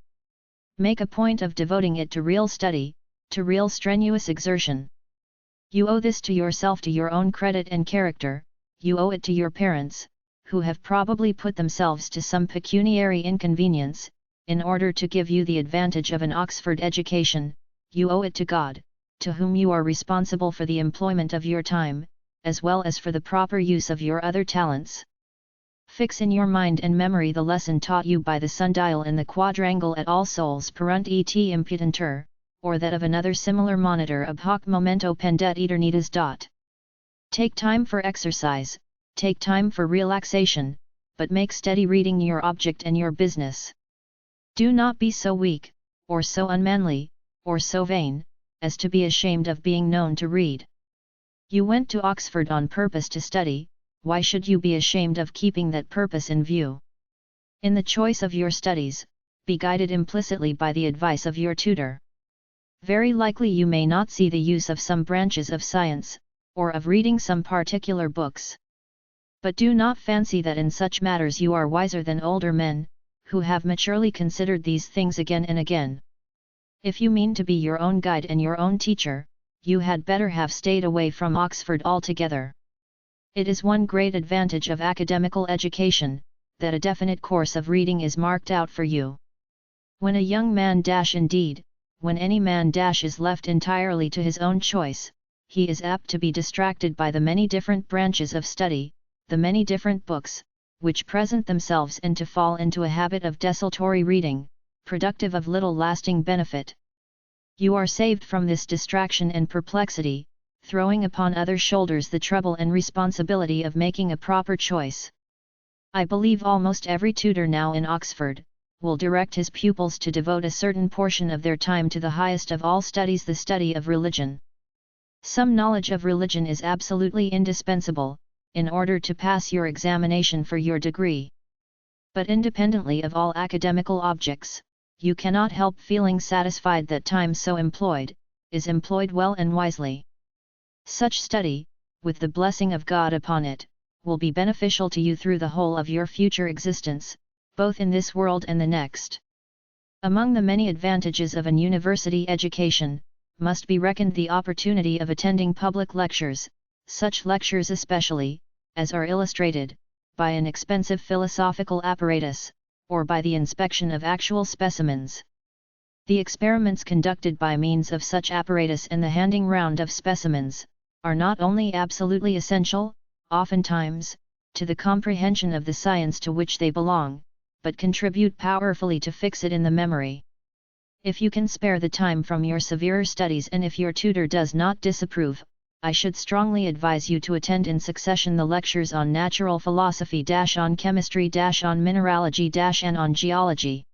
Make a point of devoting it to real study, to real strenuous exertion. You owe this to yourself, to your own credit and character, you owe it to your parents, who have probably put themselves to some pecuniary inconvenience, in order to give you the advantage of an Oxford education, you owe it to God, to whom you are responsible for the employment of your time, as well as for the proper use of your other talents. Fix in your mind and memory the lesson taught you by the sundial in the quadrangle at All Souls perunt et impudenter, or that of another similar monitor ab hoc momento pendet eternitas dot. Take time for exercise, take time for relaxation, but make steady reading your object and your business. Do not be so weak, or so unmanly, or so vain, as to be ashamed of being known to read. You went to Oxford on purpose to study, why should you be ashamed of keeping that purpose in view? In the choice of your studies, be guided implicitly by the advice of your tutor. Very likely you may not see the use of some branches of science, or of reading some particular books. But do not fancy that in such matters you are wiser than older men, who have maturely considered these things again and again. If you mean to be your own guide and your own teacher, you had better have stayed away from Oxford altogether. It is one great advantage of academical education, that a definite course of reading is marked out for you. When a young man indeed, when any man is left entirely to his own choice, he is apt to be distracted by the many different branches of study, the many different books, which present themselves, and to fall into a habit of desultory reading, productive of little lasting benefit. You are saved from this distraction and perplexity, throwing upon other shoulders the trouble and responsibility of making a proper choice. I believe almost every tutor now in Oxford will direct his pupils to devote a certain portion of their time to the highest of all studies, the study of religion. Some knowledge of religion is absolutely indispensable, in order to pass your examination for your degree. But independently of all academical objects, you cannot help feeling satisfied that time so employed, is employed well and wisely. Such study, with the blessing of God upon it, will be beneficial to you through the whole of your future existence, both in this world and the next. Among the many advantages of an university education, must be reckoned the opportunity of attending public lectures, such lectures especially, as are illustrated, by an expensive philosophical apparatus, or by the inspection of actual specimens. The experiments conducted by means of such apparatus and the handing round of specimens, are not only absolutely essential, oftentimes, to the comprehension of the science to which they belong, but contribute powerfully to fix it in the memory. If you can spare the time from your severer studies, and if your tutor does not disapprove, I should strongly advise you to attend in succession the lectures on natural philosophy, on chemistry, on mineralogy, and on geology.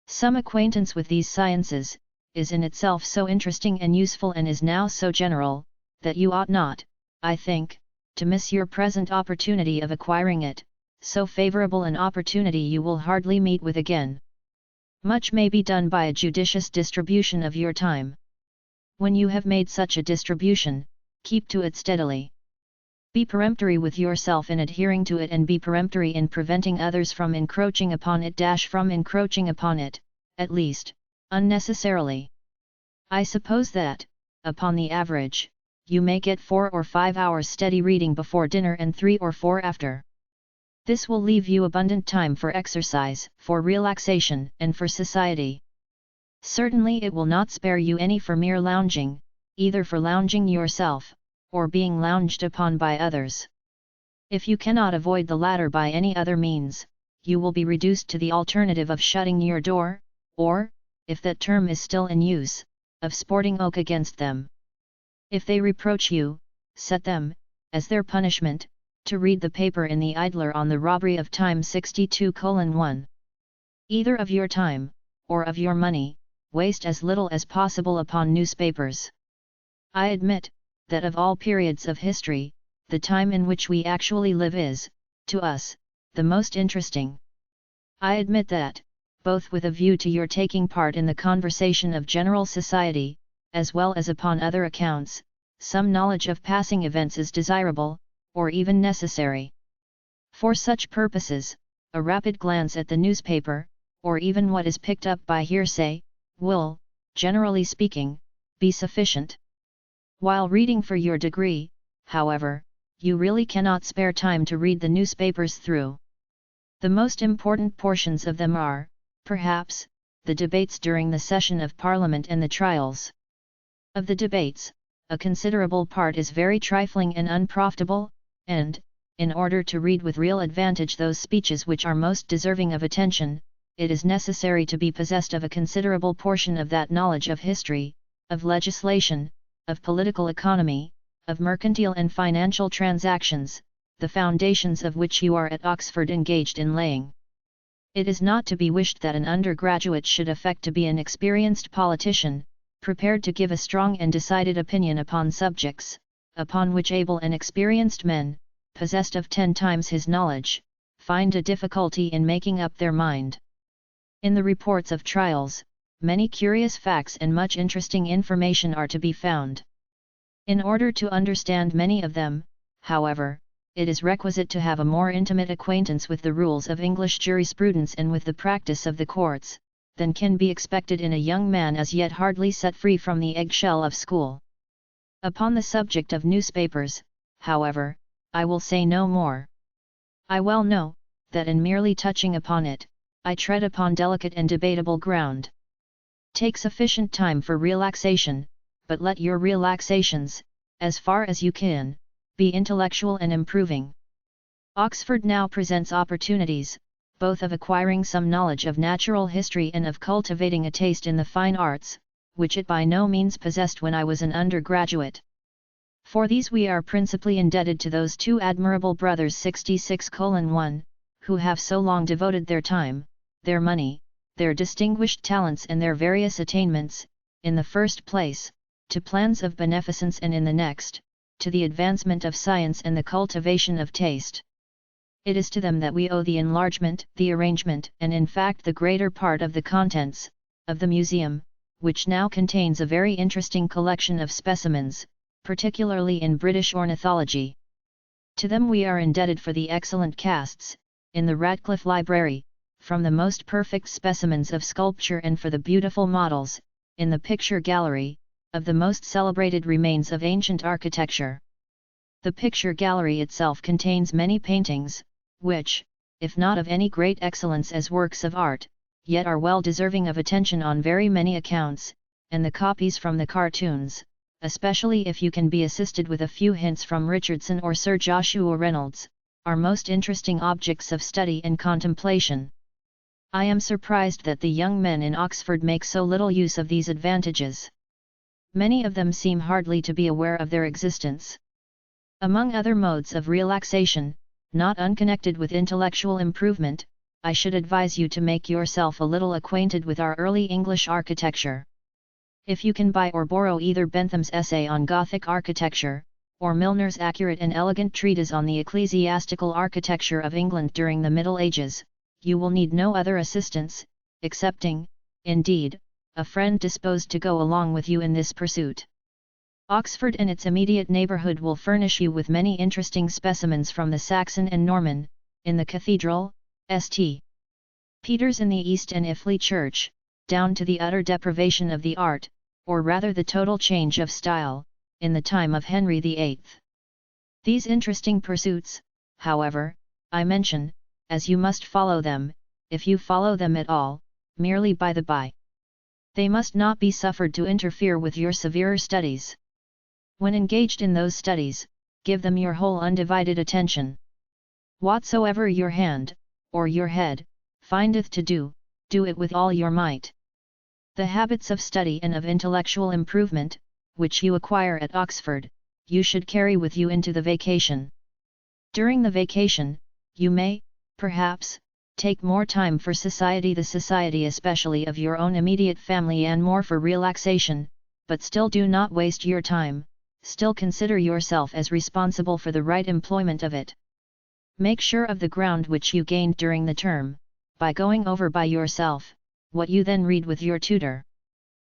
Some acquaintance with these sciences is in itself so interesting and useful, and is now so general, that you ought not, I think, to miss your present opportunity of acquiring it. So favorable an opportunity you will hardly meet with again. Much may be done by a judicious distribution of your time. When you have made such a distribution, keep to it steadily. Be peremptory with yourself in adhering to it, and be peremptory in preventing others from encroaching upon it, at least, unnecessarily. I suppose that, upon the average, you may get 4 or 5 hours steady reading before dinner and 3 or 4 after. This will leave you abundant time for exercise, for relaxation, and for society. Certainly it will not spare you any for mere lounging, either for lounging yourself, or being lounged upon by others. If you cannot avoid the latter by any other means, you will be reduced to the alternative of shutting your door, or, if that term is still in use, of sporting oak against them. If they reproach you, set them, as their punishment, to read the paper in the Idler on the robbery of time 62:1. Either of your time, or of your money, waste as little as possible upon newspapers. I admit, that of all periods of history, the time in which we actually live is, to us, the most interesting. I admit that, both with a view to your taking part in the conversation of general society, as well as upon other accounts, some knowledge of passing events is desirable, or even necessary. For such purposes, a rapid glance at the newspaper, or even what is picked up by hearsay, will, generally speaking, be sufficient. While reading for your degree, however, you really cannot spare time to read the newspapers through. The most important portions of them are, perhaps, the debates during the session of Parliament and the trials. Of the debates, a considerable part is very trifling and unprofitable, and, in order to read with real advantage those speeches which are most deserving of attention, it is necessary to be possessed of a considerable portion of that knowledge of history, of legislation, of political economy, of mercantile and financial transactions, the foundations of which you are at Oxford engaged in laying. It is not to be wished that an undergraduate should affect to be an experienced politician, prepared to give a strong and decided opinion upon subjects, upon which able and experienced men, possessed of 10 times his knowledge, find a difficulty in making up their mind. In the reports of trials, many curious facts and much interesting information are to be found. In order to understand many of them, however, it is requisite to have a more intimate acquaintance with the rules of English jurisprudence and with the practice of the courts, than can be expected in a young man as yet hardly set free from the eggshell of school. Upon the subject of newspapers, however, I will say no more. I well know, that in merely touching upon it, I tread upon delicate and debatable ground. Take sufficient time for relaxation, but let your relaxations, as far as you can, be intellectual and improving. Oxford now presents opportunities, both of acquiring some knowledge of natural history and of cultivating a taste in the fine arts, which it by no means possessed when I was an undergraduate. For these we are principally indebted to those two admirable brothers 66:1, who have so long devoted their time, their money, their distinguished talents and their various attainments, in the first place, to plans of beneficence and in the next, to the advancement of science and the cultivation of taste. It is to them that we owe the enlargement, the arrangement, and in fact the greater part of the contents, of the museum, which now contains a very interesting collection of specimens, particularly in British ornithology. To them we are indebted for the excellent casts, in the Radcliffe Library, from the most perfect specimens of sculpture and for the beautiful models, in the picture gallery, of the most celebrated remains of ancient architecture. The picture gallery itself contains many paintings, which, if not of any great excellence as works of art, yet are well deserving of attention on very many accounts, and the copies from the cartoons, especially if you can be assisted with a few hints from Richardson or Sir Joshua Reynolds, are most interesting objects of study and contemplation. I am surprised that the young men in Oxford make so little use of these advantages. Many of them seem hardly to be aware of their existence. Among other modes of relaxation, not unconnected with intellectual improvement, I should advise you to make yourself a little acquainted with our early English architecture. If you can buy or borrow either Bentham's Essay on Gothic Architecture, or Milner's accurate and elegant treatise on the ecclesiastical architecture of England during the Middle Ages, you will need no other assistance, excepting, indeed, a friend disposed to go along with you in this pursuit. Oxford and its immediate neighbourhood will furnish you with many interesting specimens from the Saxon and Norman, in the Cathedral, St. Peter's in the East and Iffley Church, down to the utter deprivation of the art, or rather the total change of style, in the time of Henry VIII. These interesting pursuits, however, I mention, as you must follow them, if you follow them at all, merely by the by. They must not be suffered to interfere with your severer studies. When engaged in those studies, give them your whole undivided attention. Whatsoever your hand, or your head, findeth to do, do it with all your might. The habits of study and of intellectual improvement, which you acquire at Oxford, you should carry with you into the vacation. During the vacation, you may, perhaps, take more time for society, the society especially of your own immediate family, and more for relaxation, but still do not waste your time, still consider yourself as responsible for the right employment of it. Make sure of the ground which you gained during the term, by going over by yourself, what you then read with your tutor.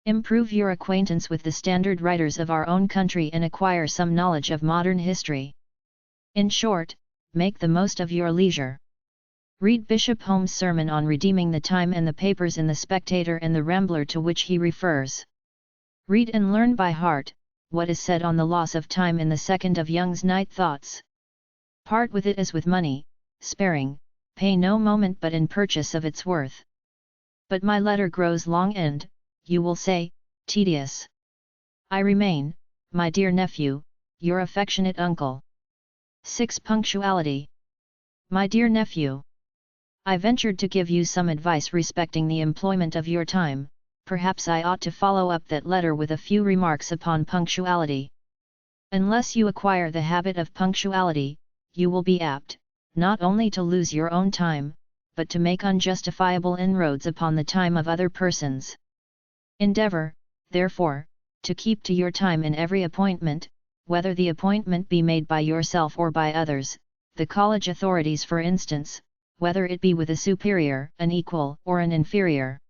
Improve your acquaintance with the standard writers of our own country and acquire some knowledge of modern history. In short, make the most of your leisure. Read Bishop Home's sermon on redeeming the time and the papers in the Spectator and the Rambler to which he refers. Read and learn by heart what is said on the loss of time in the second of Young's Night Thoughts. Part with it as with money, sparing, pay no moment but in purchase of its worth. But my letter grows long and, you will say, tedious. I remain, my dear nephew, your affectionate uncle. 6. Punctuality. My dear nephew, I ventured to give you some advice respecting the employment of your time. Perhaps I ought to follow up that letter with a few remarks upon punctuality. Unless you acquire the habit of punctuality, you will be apt, not only to lose your own time, but to make unjustifiable inroads upon the time of other persons. Endeavour, therefore, to keep to your time in every appointment, whether the appointment be made by yourself or by others, the college authorities for instance, whether it be with a superior, an equal, or an inferior.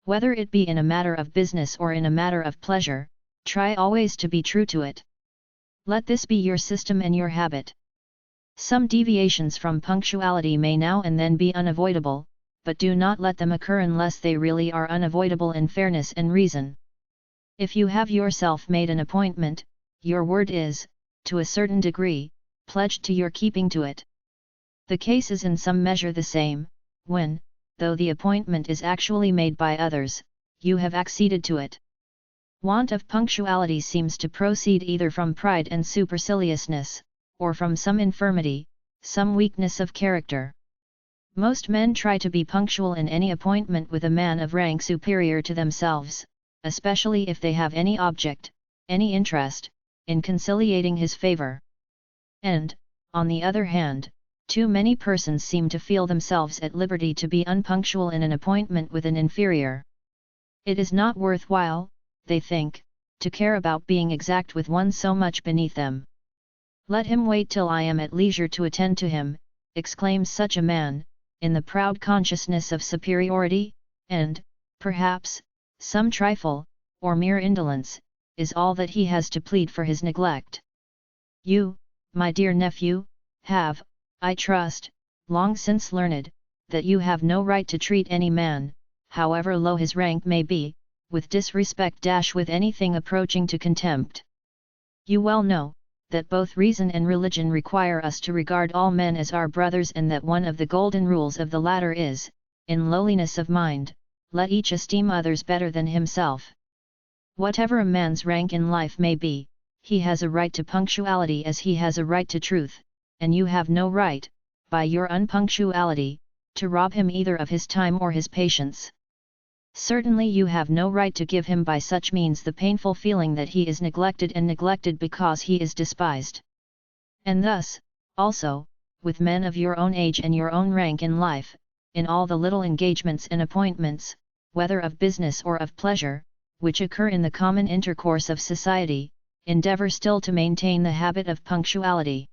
Whether it be in a matter of business or in a matter of pleasure, try always to be true to it. Let this be your system and your habit. Some deviations from punctuality may now and then be unavoidable, but do not let them occur unless they really are unavoidable in fairness and reason. If you have yourself made an appointment, your word is, to a certain degree, pledged to your keeping to it. The case is in some measure the same, when, though the appointment is actually made by others, you have acceded to it. Want of punctuality seems to proceed either from pride and superciliousness, or from some infirmity, some weakness of character. Most men try to be punctual in any appointment with a man of rank superior to themselves, especially if they have any object, any interest, in conciliating his favor. And, on the other hand, too many persons seem to feel themselves at liberty to be unpunctual in an appointment with an inferior. It is not worthwhile, they think, to care about being exact with one so much beneath them. Let him wait till I am at leisure to attend to him, exclaims such a man, in the proud consciousness of superiority, and, perhaps, some trifle, or mere indolence, is all that he has to plead for his neglect. You, my dear nephew, have, I trust, long since learned, that you have no right to treat any man, however low his rank may be, with disrespect with anything approaching to contempt. You well know, that both reason and religion require us to regard all men as our brothers, and that one of the golden rules of the latter is, in lowliness of mind, let each esteem others better than himself. Whatever a man's rank in life may be, he has a right to punctuality as he has a right to truth, and you have no right, by your unpunctuality, to rob him either of his time or his patience. Certainly you have no right to give him by such means the painful feeling that he is neglected, and neglected because he is despised. And thus, also, with men of your own age and your own rank in life, in all the little engagements and appointments, whether of business or of pleasure, which occur in the common intercourse of society, endeavor still to maintain the habit of punctuality.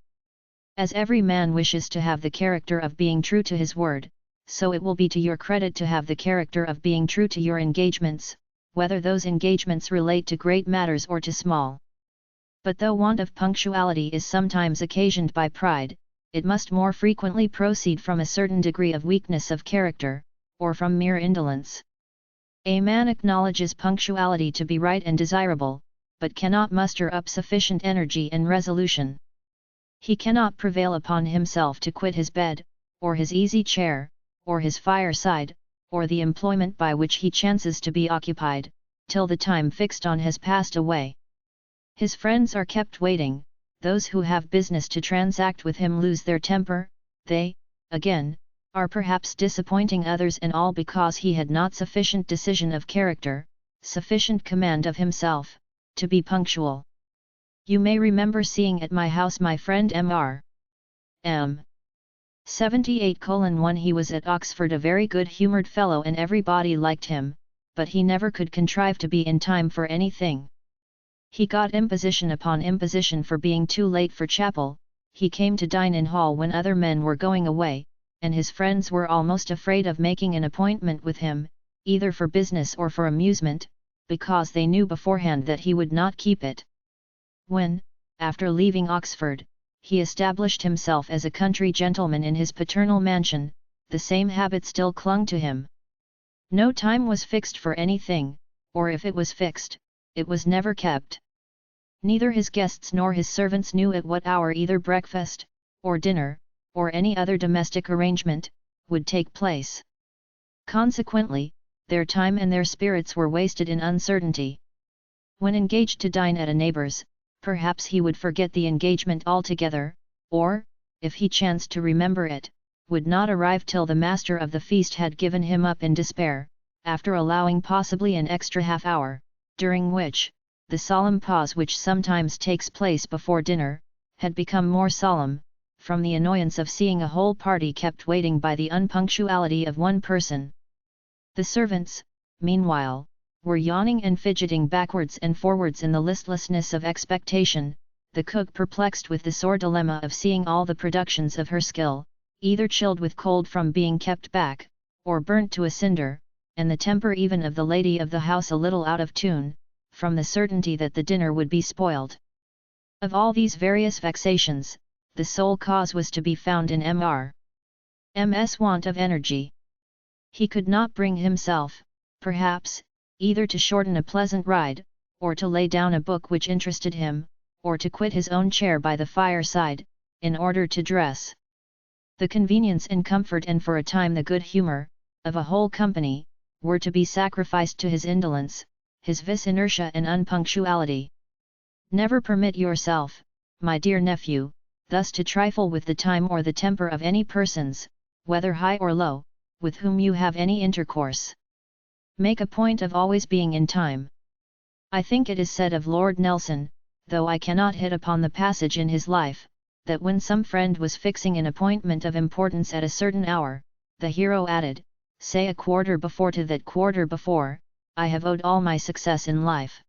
As every man wishes to have the character of being true to his word, so it will be to your credit to have the character of being true to your engagements, whether those engagements relate to great matters or to small. But though want of punctuality is sometimes occasioned by pride, it must more frequently proceed from a certain degree of weakness of character, or from mere indolence. A man acknowledges punctuality to be right and desirable, but cannot muster up sufficient energy and resolution. He cannot prevail upon himself to quit his bed, or his easy chair, or his fireside, or the employment by which he chances to be occupied, till the time fixed on has passed away. His friends are kept waiting, those who have business to transact with him lose their temper, they, again, are perhaps disappointing others, and all because he had not sufficient decision of character, sufficient command of himself, to be punctual. You may remember seeing at my house my friend Mr. M. 78:1. He was at Oxford a very good-humoured fellow and everybody liked him, but he never could contrive to be in time for anything. He got imposition upon imposition for being too late for chapel. He came to dine in hall when other men were going away, and his friends were almost afraid of making an appointment with him, either for business or for amusement, because they knew beforehand that he would not keep it. When, after leaving Oxford, he established himself as a country gentleman in his paternal mansion, the same habit still clung to him. No time was fixed for anything, or if it was fixed, it was never kept. Neither his guests nor his servants knew at what hour either breakfast, or dinner, or any other domestic arrangement, would take place. Consequently, their time and their spirits were wasted in uncertainty. When engaged to dine at a neighbour's, perhaps he would forget the engagement altogether, or, if he chanced to remember it, would not arrive till the master of the feast had given him up in despair, after allowing possibly an extra half-hour, during which, the solemn pause which sometimes takes place before dinner, had become more solemn, from the annoyance of seeing a whole party kept waiting by the unpunctuality of one person. The servants, meanwhile, were yawning and fidgeting backwards and forwards in the listlessness of expectation, the cook perplexed with the sore dilemma of seeing all the productions of her skill, either chilled with cold from being kept back, or burnt to a cinder, and the temper even of the lady of the house a little out of tune, from the certainty that the dinner would be spoiled. Of all these various vexations, the sole cause was to be found in Mr.'s want of energy. He could not bring himself, perhaps, either to shorten a pleasant ride, or to lay down a book which interested him, or to quit his own chair by the fireside, in order to dress. The convenience and comfort, and for a time the good humour, of a whole company, were to be sacrificed to his indolence, his vis inertia and unpunctuality. Never permit yourself, my dear nephew, thus to trifle with the time or the temper of any persons, whether high or low, with whom you have any intercourse. Make a point of always being in time. I think it is said of Lord Nelson, though I cannot hit upon the passage in his life, that when some friend was fixing an appointment of importance at a certain hour, the hero added, say a quarter before to that quarter before, I have owed all my success in life.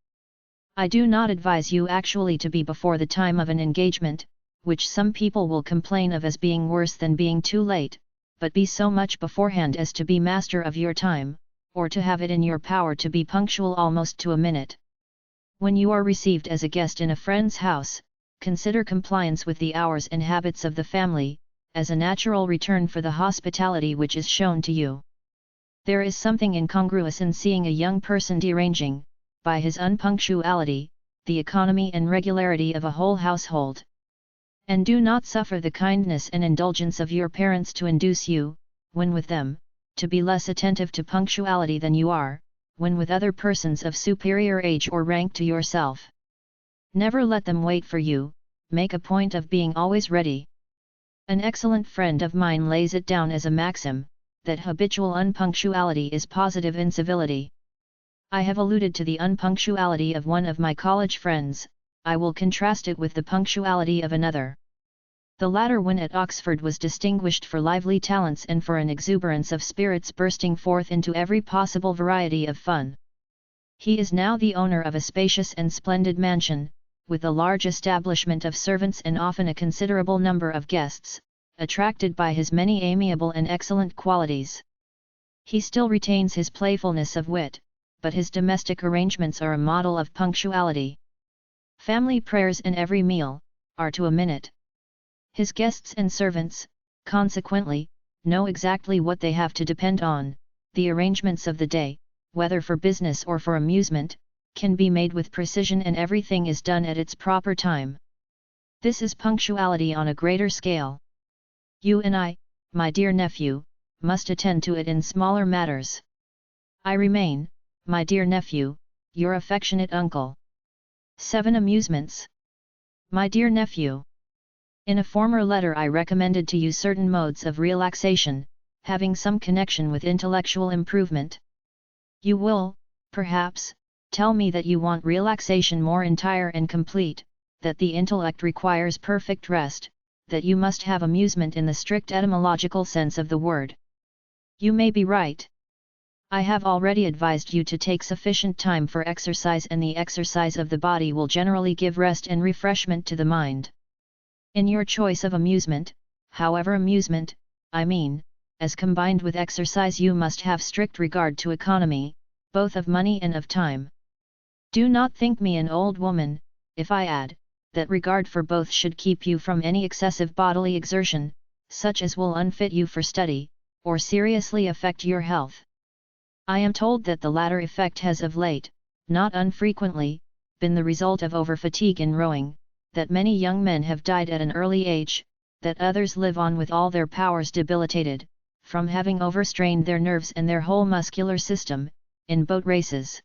I do not advise you actually to be before the time of an engagement, which some people will complain of as being worse than being too late, but be so much beforehand as to be master of your time, or to have it in your power to be punctual almost to a minute. When you are received as a guest in a friend's house, consider compliance with the hours and habits of the family, as a natural return for the hospitality which is shown to you. There is something incongruous in seeing a young person deranging, by his unpunctuality, the economy and regularity of a whole household. And do not suffer the kindness and indulgence of your parents to induce you, when with them, to be less attentive to punctuality than you are, when with other persons of superior age or rank to yourself. Never let them wait for you, make a point of being always ready. An excellent friend of mine lays it down as a maxim, that habitual unpunctuality is positive incivility. I have alluded to the unpunctuality of one of my college friends, I will contrast it with the punctuality of another. The latter when at Oxford was distinguished for lively talents and for an exuberance of spirits bursting forth into every possible variety of fun. He is now the owner of a spacious and splendid mansion, with a large establishment of servants and often a considerable number of guests, attracted by his many amiable and excellent qualities. He still retains his playfulness of wit, but his domestic arrangements are a model of punctuality. Family prayers and every meal, are to a minute. His guests and servants, consequently, know exactly what they have to depend on. The arrangements of the day, whether for business or for amusement, can be made with precision and everything is done at its proper time. This is punctuality on a greater scale. You and I, my dear nephew, must attend to it in smaller matters. I remain, my dear nephew, your affectionate uncle. 7 Amusements. My dear nephew. In a former letter I recommended to you certain modes of relaxation, having some connection with intellectual improvement. You will, perhaps, tell me that you want relaxation more entire and complete, that the intellect requires perfect rest, that you must have amusement in the strict etymological sense of the word. You may be right. I have already advised you to take sufficient time for exercise, and the exercise of the body will generally give rest and refreshment to the mind. In your choice of amusement, however amusement, I mean, as combined with exercise, you must have strict regard to economy, both of money and of time. Do not think me an old woman, if I add, that regard for both should keep you from any excessive bodily exertion, such as will unfit you for study, or seriously affect your health. I am told that the latter effect has of late, not unfrequently, been the result of over-fatigue in rowing, that many young men have died at an early age, that others live on with all their powers debilitated, from having overstrained their nerves and their whole muscular system, in boat races.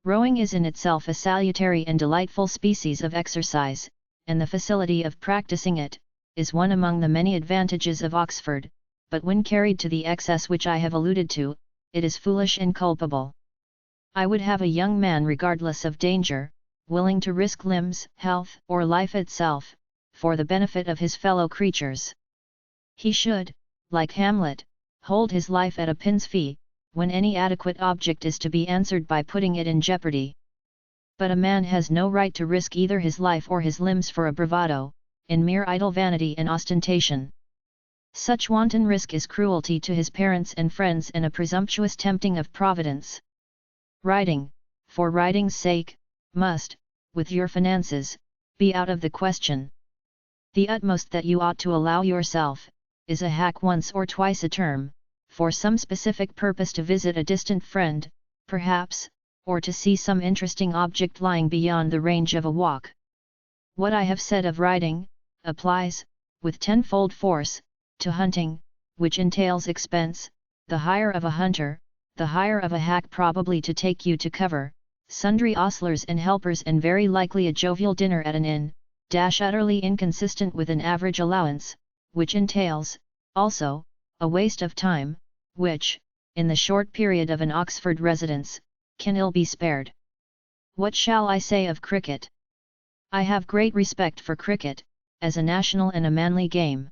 Rowing is in itself a salutary and delightful species of exercise, and the facility of practicing it, is one among the many advantages of Oxford, but when carried to the excess which I have alluded to, it is foolish and culpable. I would have a young man regardless of danger, willing to risk limbs, health, or life itself, for the benefit of his fellow creatures. He should, like Hamlet, hold his life at a pin's fee, when any adequate object is to be answered by putting it in jeopardy. But a man has no right to risk either his life or his limbs for a bravado, in mere idle vanity and ostentation. Such wanton risk is cruelty to his parents and friends and a presumptuous tempting of Providence. Riding, for riding's sake, must, with your finances, be out of the question. The utmost that you ought to allow yourself, is a hack once or twice a term, for some specific purpose, to visit a distant friend, perhaps, or to see some interesting object lying beyond the range of a walk. What I have said of riding, applies, with tenfold force, to hunting, which entails expense, the hire of a hunter, the hire of a hack probably to take you to cover, sundry ostlers and helpers, and very likely a jovial dinner at an inn, utterly inconsistent with an average allowance, which entails, also, a waste of time, which, in the short period of an Oxford residence, can ill be spared. What shall I say of cricket? I have great respect for cricket, as a national and a manly game.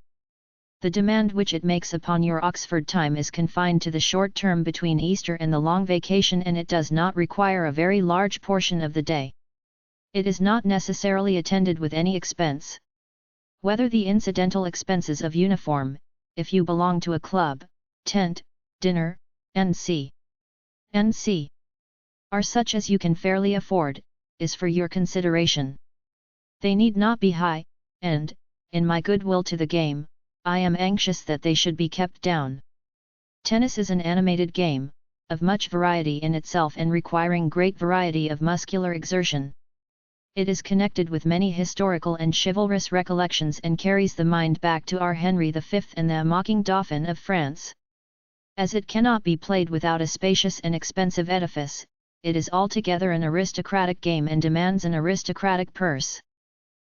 The demand which it makes upon your Oxford time is confined to the short term between Easter and the long vacation, and it does not require a very large portion of the day. It is not necessarily attended with any expense. Whether the incidental expenses of uniform, if you belong to a club, tent, dinner, N.C. are such as you can fairly afford, is for your consideration. They need not be high, and, in my goodwill to the game, I am anxious that they should be kept down. Tennis is an animated game, of much variety in itself and requiring great variety of muscular exertion. It is connected with many historical and chivalrous recollections and carries the mind back to our Henry V and the mocking Dauphin of France. As it cannot be played without a spacious and expensive edifice, it is altogether an aristocratic game and demands an aristocratic purse.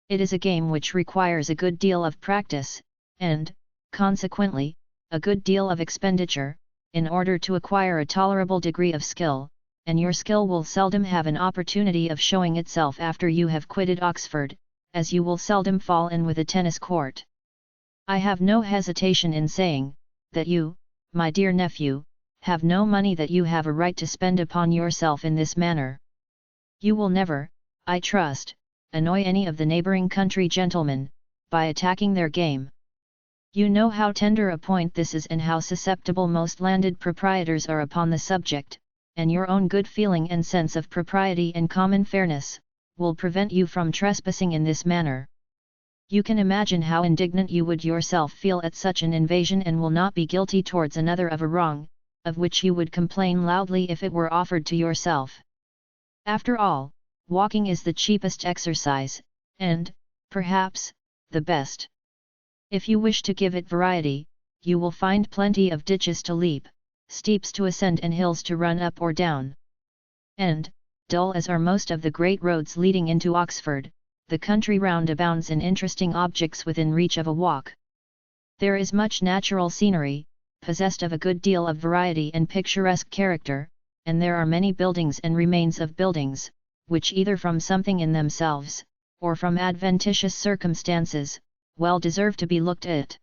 It is a game which requires a good deal of practice, and, consequently, a good deal of expenditure, in order to acquire a tolerable degree of skill, and your skill will seldom have an opportunity of showing itself after you have quitted Oxford, as you will seldom fall in with a tennis court. I have no hesitation in saying, that you, my dear nephew, have no money that you have a right to spend upon yourself in this manner. You will never, I trust, annoy any of the neighbouring country gentlemen, by attacking their game. You know how tender a point this is and how susceptible most landed proprietors are upon the subject, and your own good feeling and sense of propriety and common fairness, will prevent you from trespassing in this manner. You can imagine how indignant you would yourself feel at such an invasion and will not be guilty towards another of a wrong, of which you would complain loudly if it were offered to yourself. After all, walking is the cheapest exercise, and, perhaps, the best. If you wish to give it variety, you will find plenty of ditches to leap, steeps to ascend and hills to run up or down. And, dull as are most of the great roads leading into Oxford, the country round abounds in interesting objects within reach of a walk. There is much natural scenery, possessed of a good deal of variety and picturesque character, and there are many buildings and remains of buildings, which either from something in themselves, or from adventitious circumstances, well deserve to be looked at.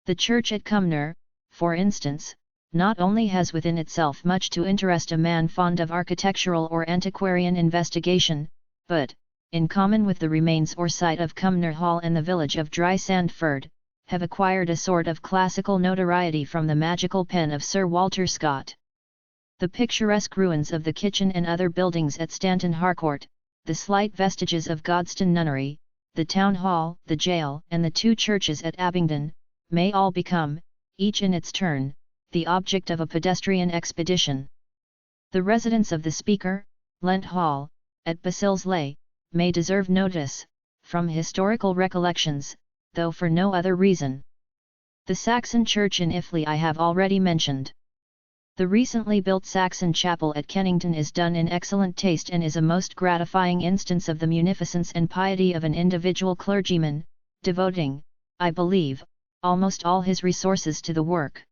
The church at Cumnor, for instance, not only has within itself much to interest a man fond of architectural or antiquarian investigation, but, in common with the remains or site of Cumnor Hall and the village of Dry Sandford, have acquired a sort of classical notoriety from the magical pen of Sir Walter Scott. The picturesque ruins of the kitchen and other buildings at Stanton Harcourt, the slight vestiges of Godstone Nunnery, the town hall, the jail, and the two churches at Abingdon, may all become, each in its turn, the object of a pedestrian expedition. The residence of the Speaker, Lent Hall, at Basildsley, may deserve notice, from historical recollections, though for no other reason. The Saxon church in Iffley I have already mentioned. The recently built Saxon chapel at Kennington is done in excellent taste and is a most gratifying instance of the munificence and piety of an individual clergyman, devoting, I believe, almost all his resources to the work.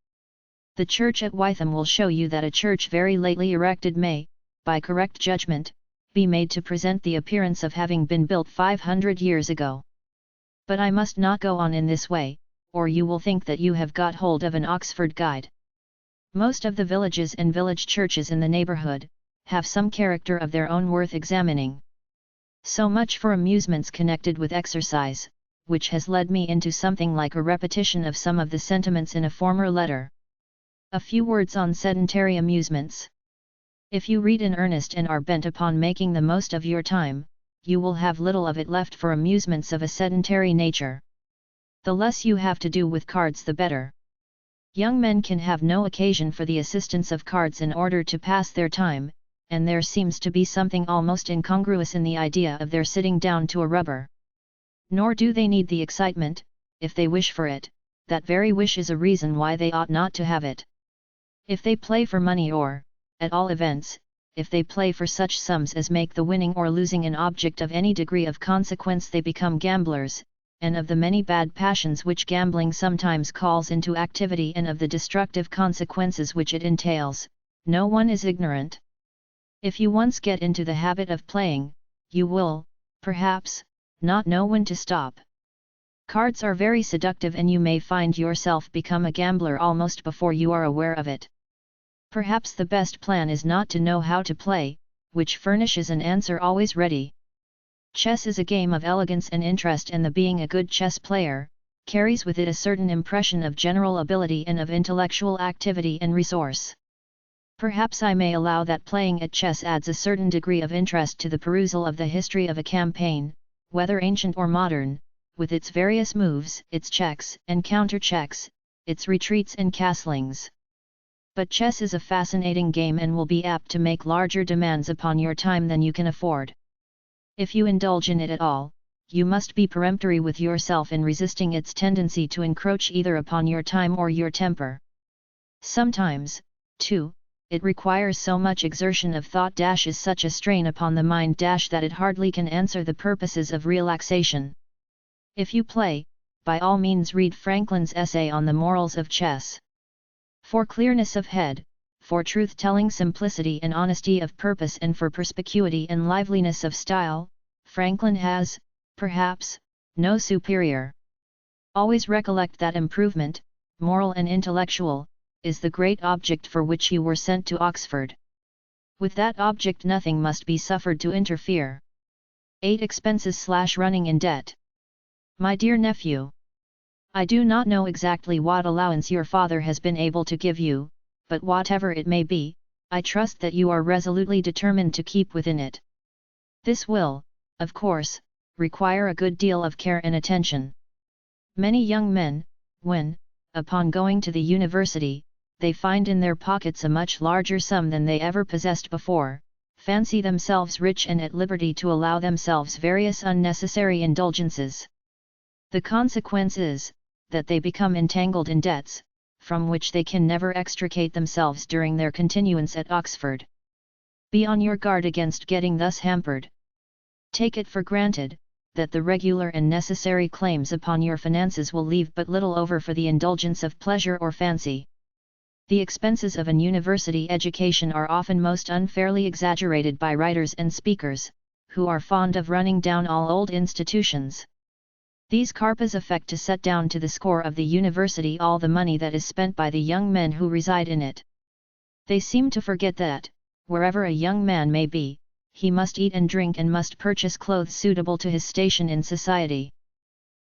The church at Wytham will show you that a church very lately erected may, by correct judgment, be made to present the appearance of having been built 500 years ago. But I must not go on in this way, or you will think that you have got hold of an Oxford guide. Most of the villages and village churches in the neighbourhood, have some character of their own worth examining. So much for amusements connected with exercise, which has led me into something like a repetition of some of the sentiments in a former letter. A few words on sedentary amusements. If you read in earnest and are bent upon making the most of your time, you will have little of it left for amusements of a sedentary nature. The less you have to do with cards the better. Young men can have no occasion for the assistance of cards in order to pass their time, and there seems to be something almost incongruous in the idea of their sitting down to a rubber. Nor do they need the excitement, if they wish for it, that very wish is a reason why they ought not to have it. If they play for money or, at all events, if they play for such sums as make the winning or losing an object of any degree of consequence, they become gamblers, and of the many bad passions which gambling sometimes calls into activity and of the destructive consequences which it entails, no one is ignorant. If you once get into the habit of playing, you will, perhaps, not know when to stop. Cards are very seductive and you may find yourself become a gambler almost before you are aware of it. Perhaps the best plan is not to know how to play, which furnishes an answer always ready. Chess is a game of elegance and interest, and the being a good chess player carries with it a certain impression of general ability and of intellectual activity and resource. Perhaps I may allow that playing at chess adds a certain degree of interest to the perusal of the history of a campaign, whether ancient or modern, with its various moves, its checks and counter-checks, its retreats and castlings. But chess is a fascinating game and will be apt to make larger demands upon your time than you can afford. If you indulge in it at all, you must be peremptory with yourself in resisting its tendency to encroach either upon your time or your temper. Sometimes, too, it requires so much exertion of thought is such a strain upon the mind that it hardly can answer the purposes of relaxation. If you play, by all means read Franklin's essay on the morals of chess. For clearness of head, for truth-telling simplicity and honesty of purpose, and for perspicuity and liveliness of style, Franklin has, perhaps, no superior. Always recollect that improvement, moral and intellectual, is the great object for which you were sent to Oxford. With that object nothing must be suffered to interfere. 8. Expenses/running in debt. My dear nephew, I do not know exactly what allowance your father has been able to give you, but whatever it may be, I trust that you are resolutely determined to keep within it. This will, of course, require a good deal of care and attention. Many young men, when, upon going to the university, they find in their pockets a much larger sum than they ever possessed before, fancy themselves rich and at liberty to allow themselves various unnecessary indulgences. The consequence is, that they become entangled in debts, from which they can never extricate themselves during their continuance at Oxford. Be on your guard against getting thus hampered. Take it for granted, that the regular and necessary claims upon your finances will leave but little over for the indulgence of pleasure or fancy. The expenses of an university education are often most unfairly exaggerated by writers and speakers, who are fond of running down all old institutions. These carpes affect to set down to the score of the university all the money that is spent by the young men who reside in it. They seem to forget that, wherever a young man may be, he must eat and drink and must purchase clothes suitable to his station in society.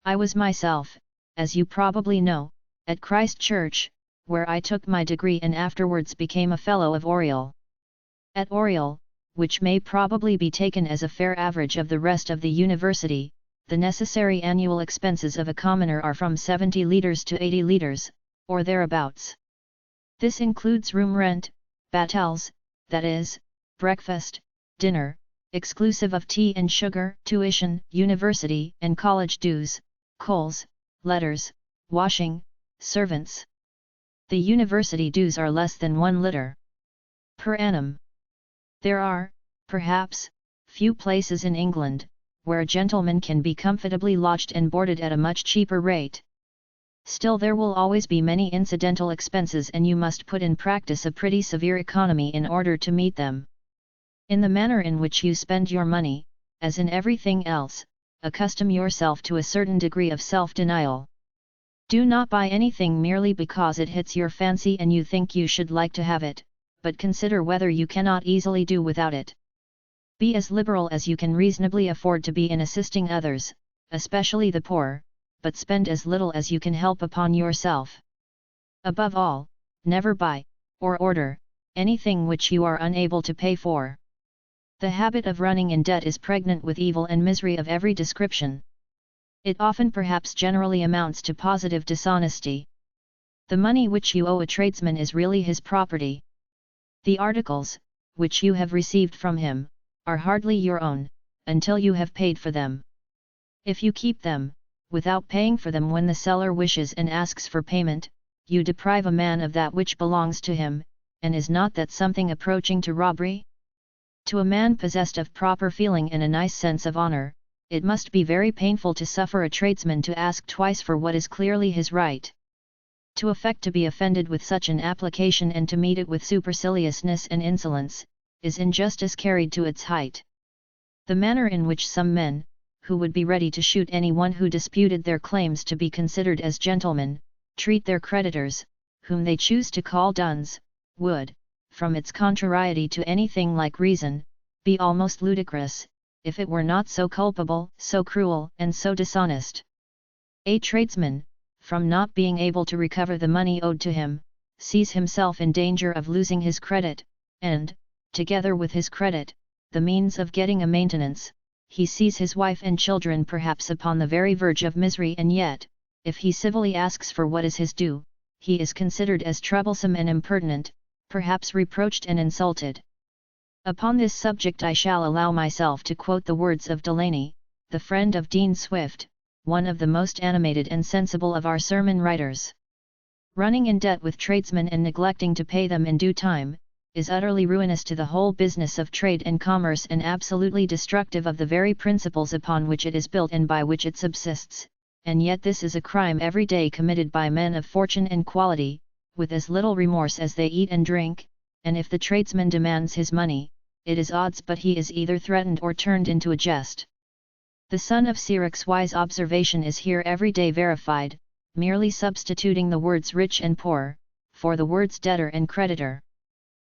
I was myself, as you probably know, at Christ Church, where I took my degree and afterwards became a Fellow of Oriel. At Oriel, which may probably be taken as a fair average of the rest of the university, the necessary annual expenses of a commoner are from 70 litres to 80 litres, or thereabouts. This includes room rent, battels, that is, breakfast, dinner, exclusive of tea and sugar, tuition, university and college dues, coals, letters, washing, servants. The university dues are less than 1 litre per annum. There are, perhaps, few places in England, where a gentleman can be comfortably lodged and boarded at a much cheaper rate. Still there will always be many incidental expenses, and you must put in practice a pretty severe economy in order to meet them. In the manner in which you spend your money, as in everything else, accustom yourself to a certain degree of self-denial. Do not buy anything merely because it hits your fancy and you think you should like to have it, but consider whether you cannot easily do without it. Be as liberal as you can reasonably afford to be in assisting others, especially the poor, but spend as little as you can help upon yourself. Above all, never buy, or order, anything which you are unable to pay for. The habit of running in debt is pregnant with evil and misery of every description. It often, perhaps generally, amounts to positive dishonesty. The money which you owe a tradesman is really his property. The articles, which you have received from him, are hardly your own, until you have paid for them. If you keep them, without paying for them when the seller wishes and asks for payment, you deprive a man of that which belongs to him, and is not that something approaching to robbery? To a man possessed of proper feeling and a nice sense of honor, it must be very painful to suffer a tradesman to ask twice for what is clearly his right. To affect to be offended with such an application and to meet it with superciliousness and insolence, is injustice carried to its height. The manner in which some men, who would be ready to shoot anyone who disputed their claims to be considered as gentlemen, treat their creditors, whom they choose to call duns, would, from its contrariety to anything like reason, be almost ludicrous, if it were not so culpable, so cruel, and so dishonest. A tradesman, from not being able to recover the money owed to him, sees himself in danger of losing his credit, and, together with his credit, the means of getting a maintenance. He sees his wife and children perhaps upon the very verge of misery, and yet, if he civilly asks for what is his due, he is considered as troublesome and impertinent, perhaps reproached and insulted. Upon this subject I shall allow myself to quote the words of Delaney, the friend of Dean Swift, one of the most animated and sensible of our sermon writers. Running in debt with tradesmen and neglecting to pay them in due time, is utterly ruinous to the whole business of trade and commerce, and absolutely destructive of the very principles upon which it is built and by which it subsists, and yet this is a crime every day committed by men of fortune and quality, with as little remorse as they eat and drink, and if the tradesman demands his money, it is odds but he is either threatened or turned into a jest. The son of Sirach's wise observation is here every day verified, merely substituting the words rich and poor, for the words debtor and creditor.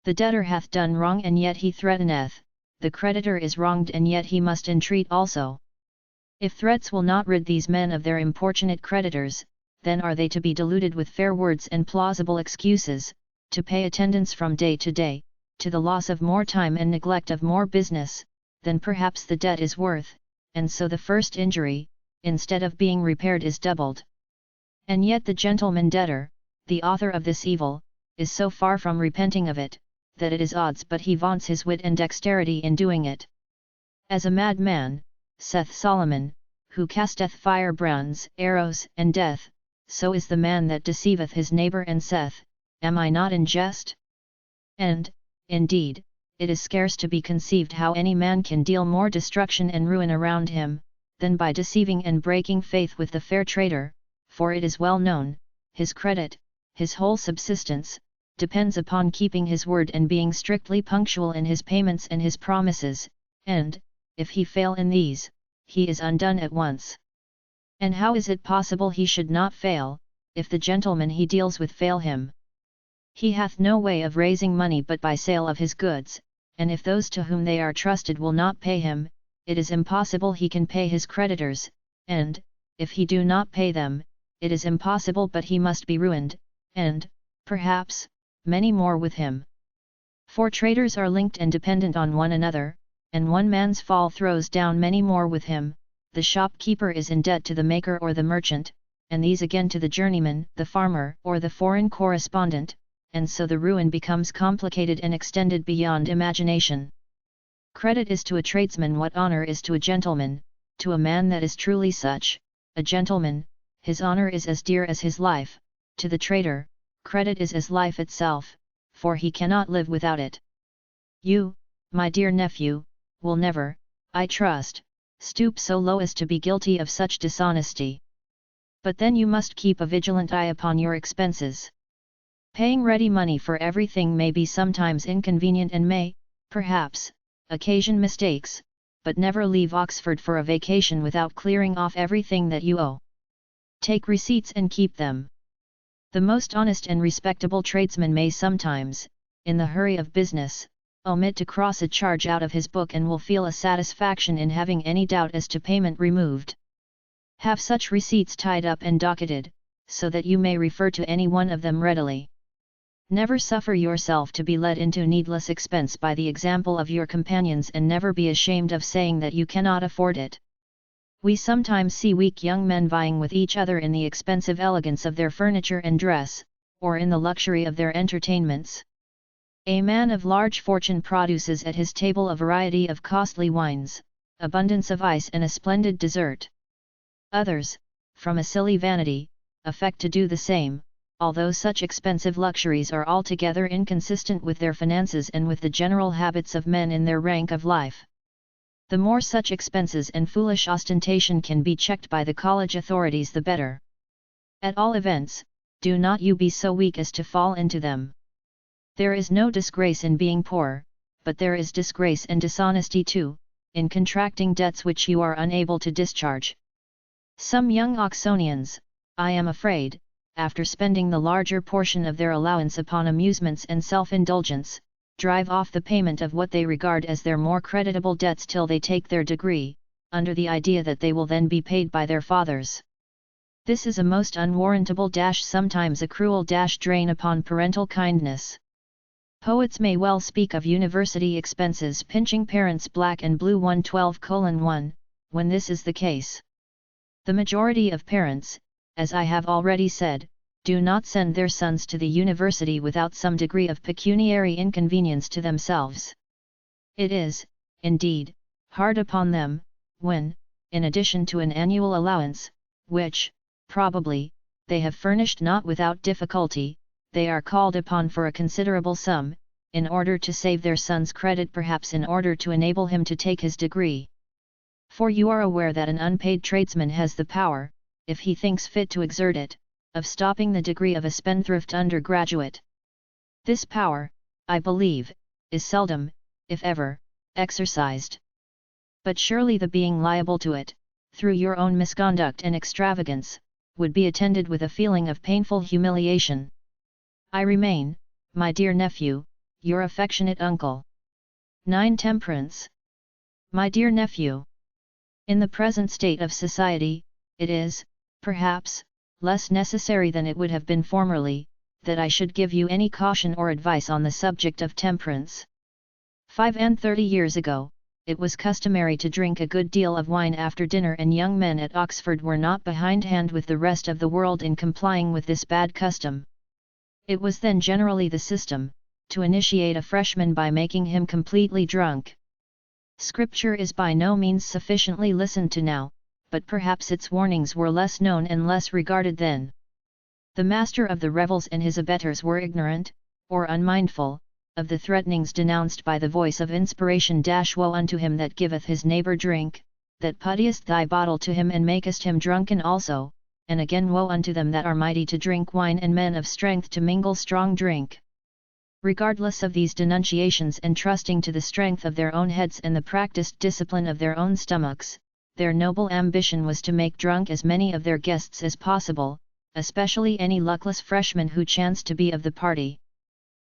The debtor hath done wrong and yet he threateneth, the creditor is wronged and yet he must entreat also. If threats will not rid these men of their importunate creditors, then are they to be deluded with fair words and plausible excuses, to pay attendance from day to day, to the loss of more time and neglect of more business, than perhaps the debt is worth, and so the first injury, instead of being repaired, is doubled. And yet the gentleman debtor, the author of this evil, is so far from repenting of it, that it is odds but he vaunts his wit and dexterity in doing it. As a madman, saith Solomon, who casteth firebrands, arrows, and death, so is the man that deceiveth his neighbor and saith, Am I not in jest? And, indeed, it is scarce to be conceived how any man can deal more destruction and ruin around him, than by deceiving and breaking faith with the fair trader, for it is well known, his credit, his whole subsistence, depends upon keeping his word and being strictly punctual in his payments and his promises, and, if he fail in these, he is undone at once. And how is it possible he should not fail, if the gentleman he deals with fail him? He hath no way of raising money but by sale of his goods, and if those to whom they are trusted will not pay him, it is impossible he can pay his creditors, and, if he do not pay them, it is impossible but he must be ruined, and, perhaps, many more with him. For traders are linked and dependent on one another, and one man's fall throws down many more with him. The shopkeeper is in debt to the maker or the merchant, and these again to the journeyman, the farmer, or the foreign correspondent, and so the ruin becomes complicated and extended beyond imagination. Credit is to a tradesman what honor is to a gentleman, to a man that is truly such, a gentleman, his honor is as dear as his life, to the trader, credit is as life itself, for he cannot live without it. You, my dear nephew, will never, I trust, stoop so low as to be guilty of such dishonesty. But then you must keep a vigilant eye upon your expenses. Paying ready money for everything may be sometimes inconvenient and may, perhaps, occasion mistakes, but never leave Oxford for a vacation without clearing off everything that you owe. Take receipts and keep them. The most honest and respectable tradesman may sometimes, in the hurry of business, omit to cross a charge out of his book and will feel a satisfaction in having any doubt as to payment removed. Have such receipts tied up and docketed, so that you may refer to any one of them readily. Never suffer yourself to be led into needless expense by the example of your companions, and never be ashamed of saying that you cannot afford it. We sometimes see weak young men vying with each other in the expensive elegance of their furniture and dress, or in the luxury of their entertainments. A man of large fortune produces at his table a variety of costly wines, abundance of ice and a splendid dessert. Others, from a silly vanity, affect to do the same, although such expensive luxuries are altogether inconsistent with their finances and with the general habits of men in their rank of life. The more such expenses and foolish ostentation can be checked by the college authorities the better. At all events, do not you be so weak as to fall into them. There is no disgrace in being poor, but there is disgrace and dishonesty too, in contracting debts which you are unable to discharge. Some young Oxonians, I am afraid, after spending the larger portion of their allowance upon amusements and self-indulgence, drive off the payment of what they regard as their more creditable debts till they take their degree, under the idea that they will then be paid by their fathers. This is a most unwarrantable sometimes a cruel drain upon parental kindness. Poets may well speak of university expenses pinching parents black and blue 112:1, when this is the case. The majority of parents, as I have already said, do not send their sons to the university without some degree of pecuniary inconvenience to themselves. It is, indeed, hard upon them, when, in addition to an annual allowance, which, probably, they have furnished not without difficulty, they are called upon for a considerable sum, in order to save their son's credit, perhaps in order to enable him to take his degree. For you are aware that an unpaid tradesman has the power, if he thinks fit to exert it, of stopping the degree of a spendthrift undergraduate. This power, I believe, is seldom, if ever, exercised. But surely the being liable to it, through your own misconduct and extravagance, would be attended with a feeling of painful humiliation. I remain, my dear nephew, your affectionate uncle. 9. Temperance. My dear nephew, in the present state of society, it is, perhaps, less necessary than it would have been formerly, that I should give you any caution or advice on the subject of temperance. 35 years ago, it was customary to drink a good deal of wine after dinner, and young men at Oxford were not behindhand with the rest of the world in complying with this bad custom. It was then generally the system, to initiate a freshman by making him completely drunk. Scripture is by no means sufficiently listened to now, but perhaps its warnings were less known and less regarded then. The master of the revels and his abettors were ignorant, or unmindful, of the threatenings denounced by the voice of inspiration. Woe unto him that giveth his neighbour drink, that puttiest thy bottle to him and makest him drunken also, and again woe unto them that are mighty to drink wine and men of strength to mingle strong drink. Regardless of these denunciations and trusting to the strength of their own heads and the practiced discipline of their own stomachs, their noble ambition was to make drunk as many of their guests as possible, especially any luckless freshman who chanced to be of the party.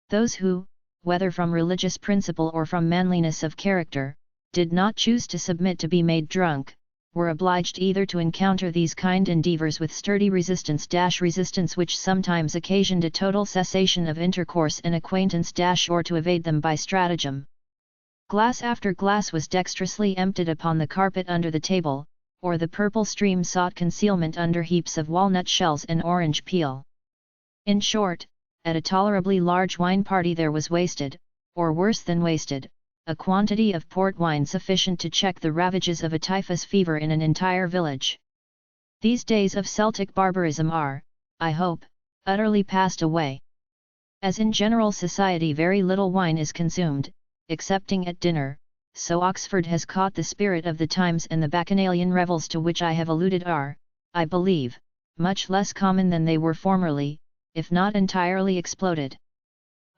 Those who, whether from religious principle or from manliness of character, did not choose to submit to be made drunk, were obliged either to encounter these kind endeavours with sturdy resistance which sometimes occasioned a total cessation of intercourse and acquaintance or to evade them by stratagem. Glass after glass was dexterously emptied upon the carpet under the table, or the purple stream sought concealment under heaps of walnut shells and orange peel. In short, at a tolerably large wine party there was wasted, or worse than wasted, a quantity of port wine sufficient to check the ravages of a typhus fever in an entire village. These days of Celtic barbarism are, I hope, utterly passed away. As in general society very little wine is consumed, excepting at dinner, so Oxford has caught the spirit of the times, and the bacchanalian revels to which I have alluded are, I believe, much less common than they were formerly, if not entirely exploded.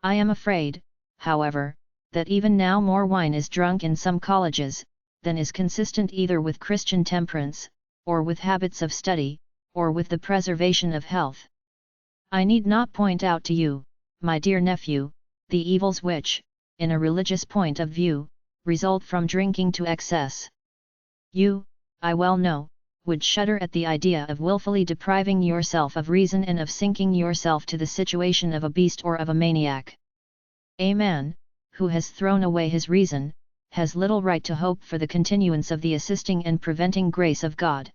I am afraid, however, that even now more wine is drunk in some colleges, than is consistent either with Christian temperance, or with habits of study, or with the preservation of health. I need not point out to you, my dear nephew, the evils which, in a religious point of view, result from drinking to excess. You, I well know, would shudder at the idea of wilfully depriving yourself of reason and of sinking yourself to the situation of a beast or of a maniac. A man, who has thrown away his reason, has little right to hope for the continuance of the assisting and preventing grace of God.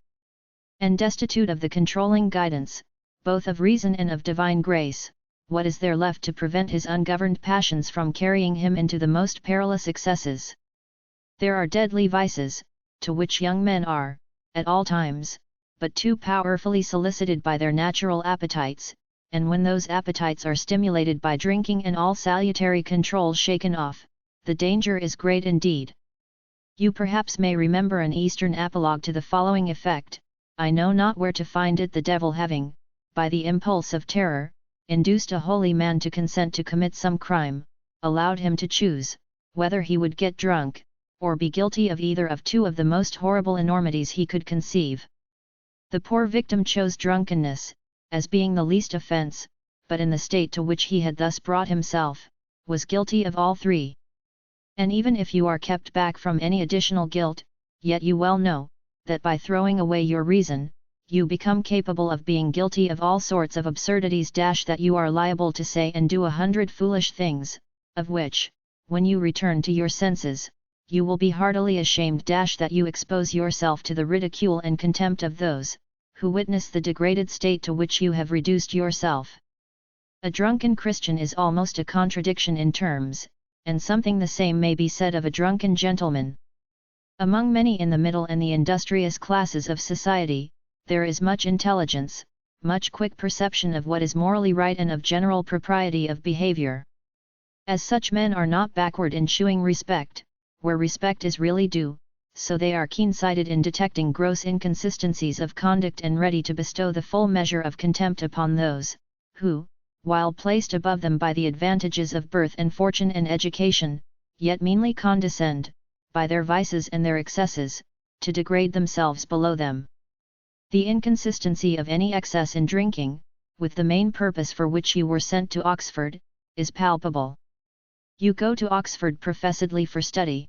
And destitute of the controlling guidance, both of reason and of divine grace, what is there left to prevent his ungoverned passions from carrying him into the most perilous excesses? There are deadly vices, to which young men are, at all times, but too powerfully solicited by their natural appetites, and when those appetites are stimulated by drinking and all salutary control shaken off, the danger is great indeed. You perhaps may remember an Eastern apologue to the following effect: I know not where to find it, the devil having, by the impulse of terror, induced a holy man to consent to commit some crime, allowed him to choose, whether he would get drunk, or be guilty of either of two of the most horrible enormities he could conceive. The poor victim chose drunkenness, as being the least offence, but in the state to which he had thus brought himself, was guilty of all three. And even if you are kept back from any additional guilt, yet you well know, that by throwing away your reason, you become capable of being guilty of all sorts of absurdities. That you are liable to say and do 100 foolish things, of which, when you return to your senses, you will be heartily ashamed. That you expose yourself to the ridicule and contempt of those, who witness the degraded state to which you have reduced yourself. A drunken Christian is almost a contradiction in terms, and something the same may be said of a drunken gentleman. Among many in the middle and the industrious classes of society, there is much intelligence, much quick perception of what is morally right and of general propriety of behavior. As such men are not backward in shewing respect, where respect is really due, so they are keen-sighted in detecting gross inconsistencies of conduct and ready to bestow the full measure of contempt upon those, who, while placed above them by the advantages of birth and fortune and education, yet meanly condescend, by their vices and their excesses, to degrade themselves below them. The inconsistency of any excess in drinking, with the main purpose for which you were sent to Oxford, is palpable. You go to Oxford professedly for study.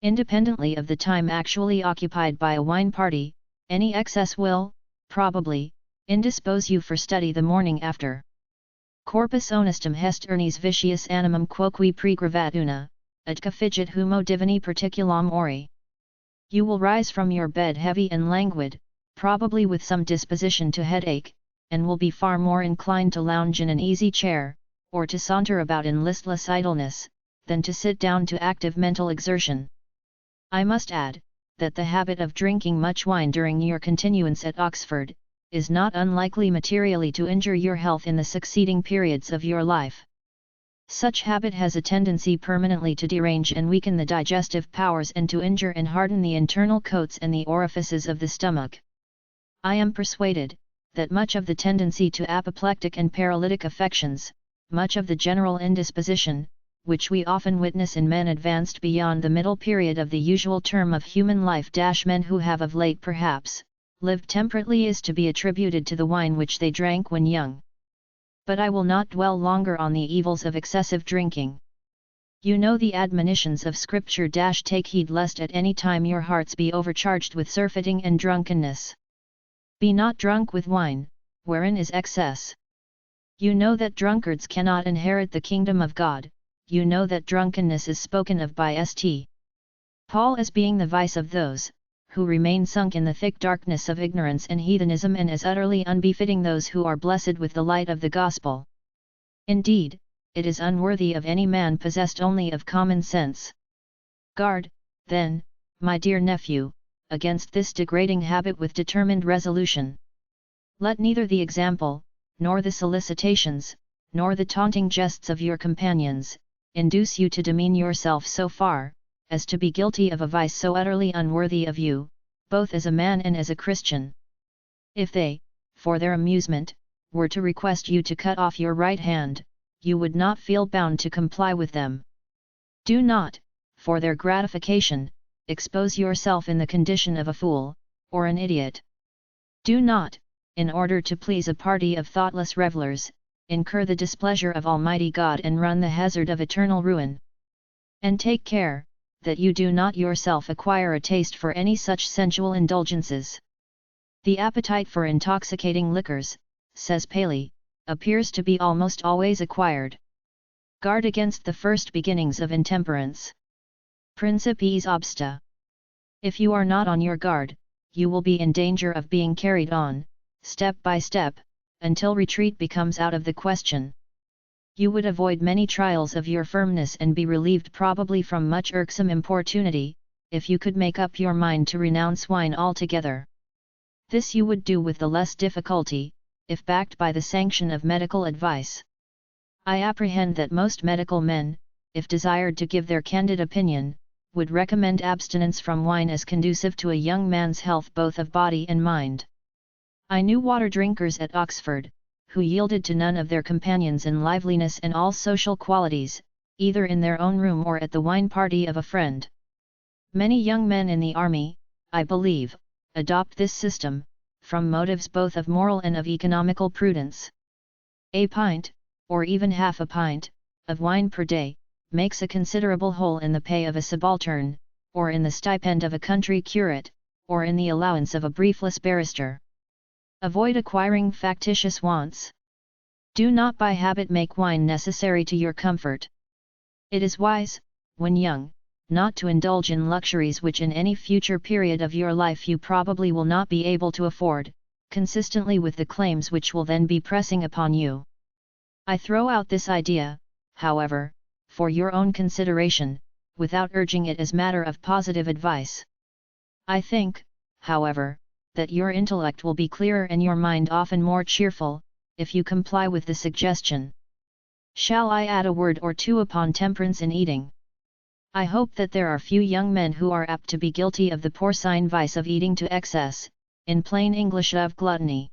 Independently of the time actually occupied by a wine party, any excess will, probably, indispose you for study the morning after. Corpus honestum est urnis vitius animum quoque pregravat una, et cafigit humo divini particulam ori. You will rise from your bed heavy and languid, probably with some disposition to headache, and will be far more inclined to lounge in an easy chair, or to saunter about in listless idleness, than to sit down to active mental exertion. I must add, that the habit of drinking much wine during your continuance at Oxford, is not unlikely materially to injure your health in the succeeding periods of your life. Such habit has a tendency permanently to derange and weaken the digestive powers and to injure and harden the internal coats and the orifices of the stomach. I am persuaded, that much of the tendency to apoplectic and paralytic affections, much of the general indisposition, which we often witness in men advanced beyond the middle period of the usual term of human life, men who have of late perhaps, lived temperately, is to be attributed to the wine which they drank when young. But I will not dwell longer on the evils of excessive drinking. You know the admonitions of Scripture. Take heed lest at any time your hearts be overcharged with surfeiting and drunkenness. Be not drunk with wine, wherein is excess. You know that drunkards cannot inherit the kingdom of God. You know that drunkenness is spoken of by St. Paul as being the vice of those, who remain sunk in the thick darkness of ignorance and heathenism, and as utterly unbefitting those who are blessed with the light of the gospel. Indeed, it is unworthy of any man possessed only of common sense. Guard, then, my dear nephew, against this degrading habit with determined resolution. Let neither the example, nor the solicitations, nor the taunting jests of your companions, induce you to demean yourself so far, as to be guilty of a vice so utterly unworthy of you, both as a man and as a Christian. If they, for their amusement, were to request you to cut off your right hand, you would not feel bound to comply with them. Do not, for their gratification, expose yourself in the condition of a fool, or an idiot. Do not, in order to please a party of thoughtless revellers, incur the displeasure of Almighty God and run the hazard of eternal ruin. And take care, that you do not yourself acquire a taste for any such sensual indulgences. The appetite for intoxicating liquors, says Paley, appears to be almost always acquired. Guard against the first beginnings of intemperance. Principiis obsta. If you are not on your guard, you will be in danger of being carried on, step by step, until retreat becomes out of the question. You would avoid many trials of your firmness and be relieved probably from much irksome importunity, if you could make up your mind to renounce wine altogether. This you would do with the less difficulty, if backed by the sanction of medical advice. I apprehend that most medical men, if desired to give their candid opinion, would recommend abstinence from wine as conducive to a young man's health both of body and mind. I knew water drinkers at Oxford, who yielded to none of their companions in liveliness and all social qualities, either in their own room or at the wine party of a friend. Many young men in the army, I believe, adopt this system, from motives both of moral and of economical prudence. A pint, or even half a pint, of wine per day, makes a considerable hole in the pay of a subaltern, or in the stipend of a country curate, or in the allowance of a briefless barrister. Avoid acquiring factitious wants. Do not by habit make wine necessary to your comfort. It is wise, when young, not to indulge in luxuries which in any future period of your life you probably will not be able to afford, consistently with the claims which will then be pressing upon you. I throw out this idea, however, for your own consideration, without urging it as matter of positive advice. I think, however, that your intellect will be clearer and your mind often more cheerful, if you comply with the suggestion. Shall I add a word or two upon temperance in eating? I hope that there are few young men who are apt to be guilty of the porcine vice of eating to excess, in plain English of gluttony.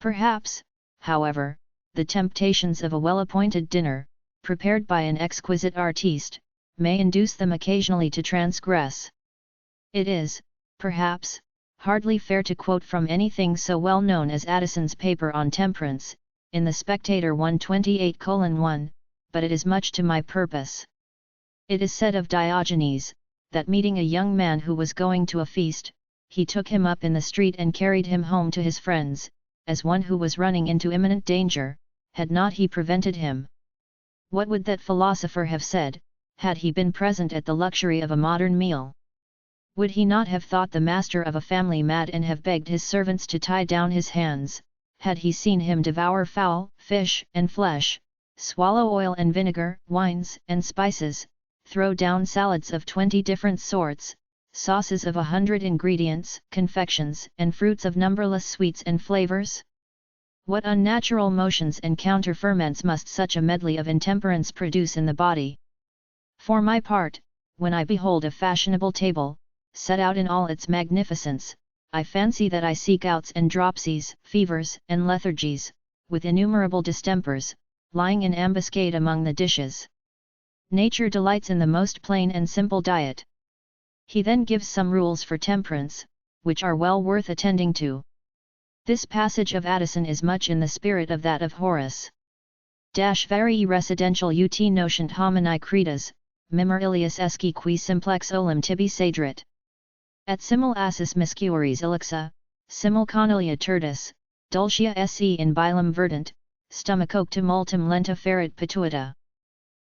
Perhaps, however, the temptations of a well-appointed dinner, prepared by an exquisite artiste, may induce them occasionally to transgress. It is, perhaps, hardly fair to quote from anything so well known as Addison's paper on temperance, in the Spectator 128:1, but it is much to my purpose. It is said of Diogenes, that meeting a young man who was going to a feast, he took him up in the street and carried him home to his friends, as one who was running into imminent danger, had not he prevented him. What would that philosopher have said, had he been present at the luxury of a modern meal? Would he not have thought the master of a family mad and have begged his servants to tie down his hands, had he seen him devour fowl, fish, and flesh, swallow oil and vinegar, wines and spices, throw down salads of 20 different sorts, sauces of 100 ingredients, confections and fruits of numberless sweets and flavors? What unnatural motions and counter-ferments must such a medley of intemperance produce in the body? For my part, when I behold a fashionable table, set out in all its magnificence, I fancy that I see gouts and dropsies, fevers and lethargies, with innumerable distempers, lying in ambuscade among the dishes. Nature delights in the most plain and simple diet. He then gives some rules for temperance, which are well worth attending to. This passage of Addison is much in the spirit of that of Horace. Vari residential ut nocent homini credas, mimur ilius esci qui simplex olim tibi sedrit. Et simul assis miscuores ilixa, simul conilia turdus, dulcia se in bilum verdant, stomachoque tumultum lenta ferit pituita.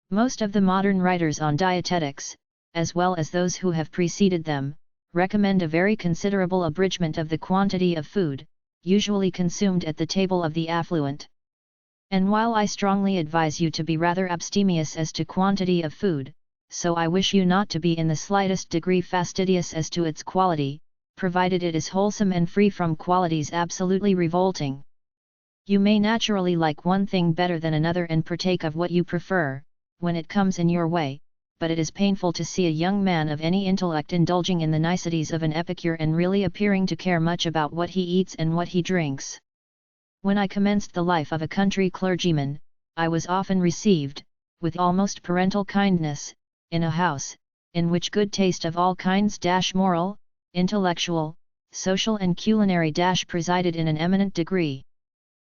Most of the modern writers on dietetics, as well as those who have preceded them, recommend a very considerable abridgment of the quantity of food, usually consumed at the table of the affluent. And while I strongly advise you to be rather abstemious as to quantity of food, so I wish you not to be in the slightest degree fastidious as to its quality, provided it is wholesome and free from qualities absolutely revolting. You may naturally like one thing better than another and partake of what you prefer, when it comes in your way, but it is painful to see a young man of any intellect indulging in the niceties of an epicure and really appearing to care much about what he eats and what he drinks. When I commenced the life of a country clergyman, I was often received, with almost parental kindness, in a house, in which good taste of all kinds moral, intellectual, social and culinary presided in an eminent degree.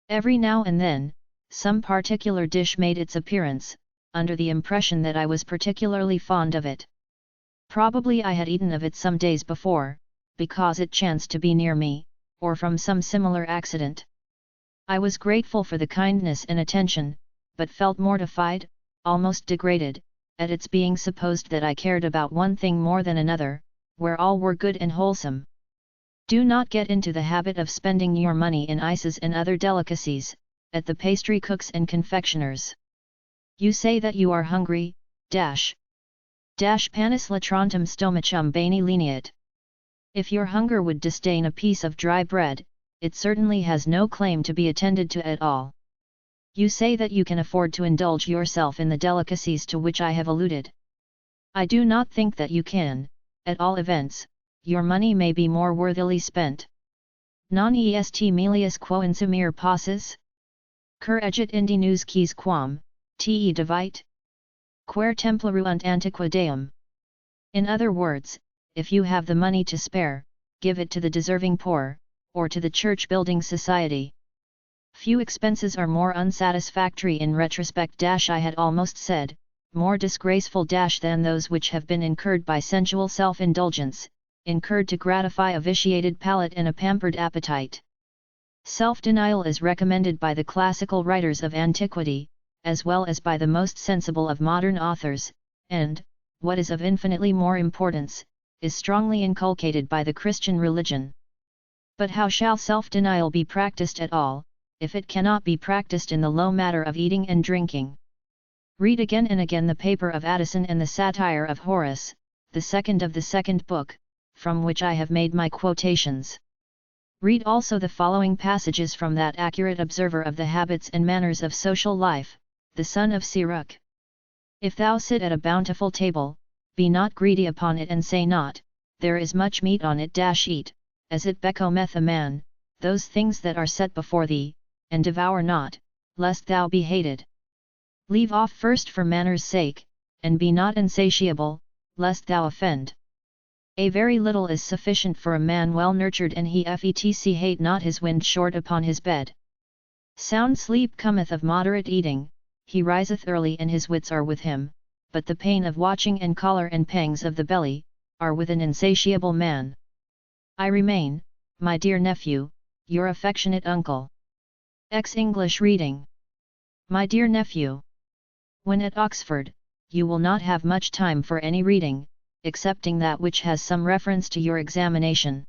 Every now and then, some particular dish made its appearance, under the impression that I was particularly fond of it. Probably I had eaten of it some days before, because it chanced to be near me, or from some similar accident. I was grateful for the kindness and attention, but felt mortified, almost degraded, at its being supposed that I cared about one thing more than another, where all were good and wholesome. Do not get into the habit of spending your money in ices and other delicacies, at the pastry cooks and confectioners. You say that you are hungry, panis latrantum stomachum bene lineat. If your hunger would disdain a piece of dry bread, it certainly has no claim to be attended to at all. You say that you can afford to indulge yourself in the delicacies to which I have alluded. I do not think that you can, at all events, your money may be more worthily spent. Non est melius quo insumere passes? Cur egit indi nus quis quam, te devite? Quer templarunt antiqua deum. In other words, if you have the money to spare, give it to the deserving poor, or to the church building society. Few expenses are more unsatisfactory in retrospect. I had almost said, more disgraceful than those which have been incurred by sensual self-indulgence, incurred to gratify a vitiated palate and a pampered appetite. Self-denial is recommended by the classical writers of antiquity, as well as by the most sensible of modern authors, and, what is of infinitely more importance, is strongly inculcated by the Christian religion. But how shall self-denial be practiced at all, if it cannot be practiced in the low matter of eating and drinking? Read again and again the paper of Addison and the satire of Horace, the second of the second book, from which I have made my quotations. Read also the following passages from that accurate observer of the habits and manners of social life, the son of Sirach. If thou sit at a bountiful table, be not greedy upon it, and say not, there is much meat on it. Eat, as it becometh a man, those things that are set before thee, and devour not, lest thou be hated. Leave off first for manners' sake, and be not insatiable, lest thou offend. A very little is sufficient for a man well nurtured, and he etc hate not his wind short upon his bed. Sound sleep cometh of moderate eating, he riseth early and his wits are with him, but the pain of watching and choler and pangs of the belly, are with an insatiable man. I remain, my dear nephew, your affectionate uncle. English reading. My dear nephew, when at Oxford, you will not have much time for any reading, excepting that which has some reference to your examination.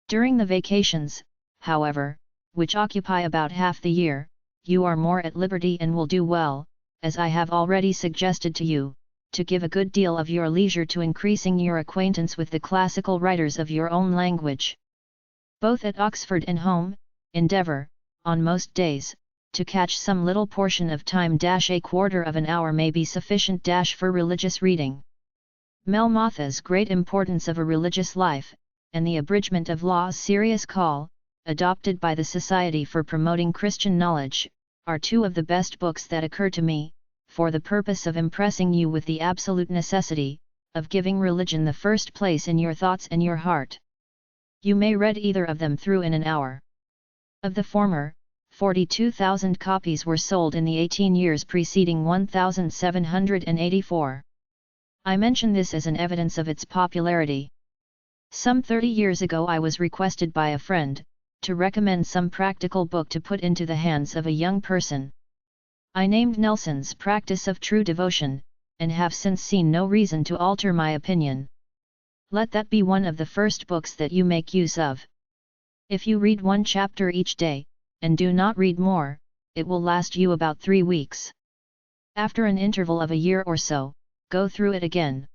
During the vacations, however, which occupy about half the year, you are more at liberty and will do well, as I have already suggested to you, to give a good deal of your leisure to increasing your acquaintance with the classical writers of your own language. Both at Oxford and home, endeavour, on most days, to catch some little portion of time. A quarter of an hour may be sufficient for religious reading. Melmotha's great importance of a religious life, and the abridgment of Law's serious call, adopted by the Society for Promoting Christian Knowledge, are two of the best books that occur to me, for the purpose of impressing you with the absolute necessity, of giving religion the first place in your thoughts and your heart. You may read either of them through in an hour. Of the former, 42,000 copies were sold in the 18 years preceding 1784. I mention this as an evidence of its popularity. Some 30 years ago I was requested by a friend, to recommend some practical book to put into the hands of a young person. I named Nelson's Practice of True Devotion, and have since seen no reason to alter my opinion. Let that be one of the first books that you make use of. If you read one chapter each day, and do not read more, it will last you about 3 weeks. After an interval of a year or so, go through it again.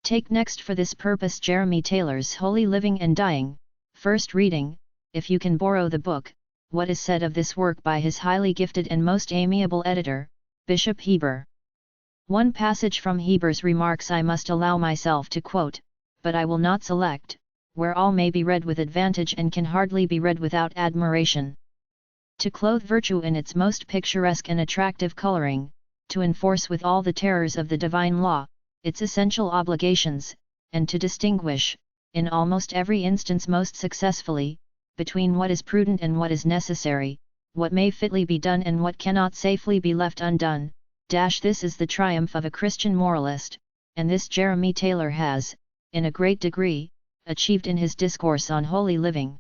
Take next for this purpose Jeremy Taylor's Holy Living and Dying, first reading, if you can borrow the book, what is said of this work by his highly gifted and most amiable editor, Bishop Heber. One passage from Heber's remarks I must allow myself to quote, but I will not select, where all may be read with advantage and can hardly be read without admiration. To clothe virtue in its most picturesque and attractive coloring, to enforce with all the terrors of the divine law, its essential obligations, and to distinguish, in almost every instance most successfully, between what is prudent and what is necessary, what may fitly be done and what cannot safely be left undone. This is the triumph of a Christian moralist, and this Jeremy Taylor has, in a great degree, achieved in his discourse on holy living.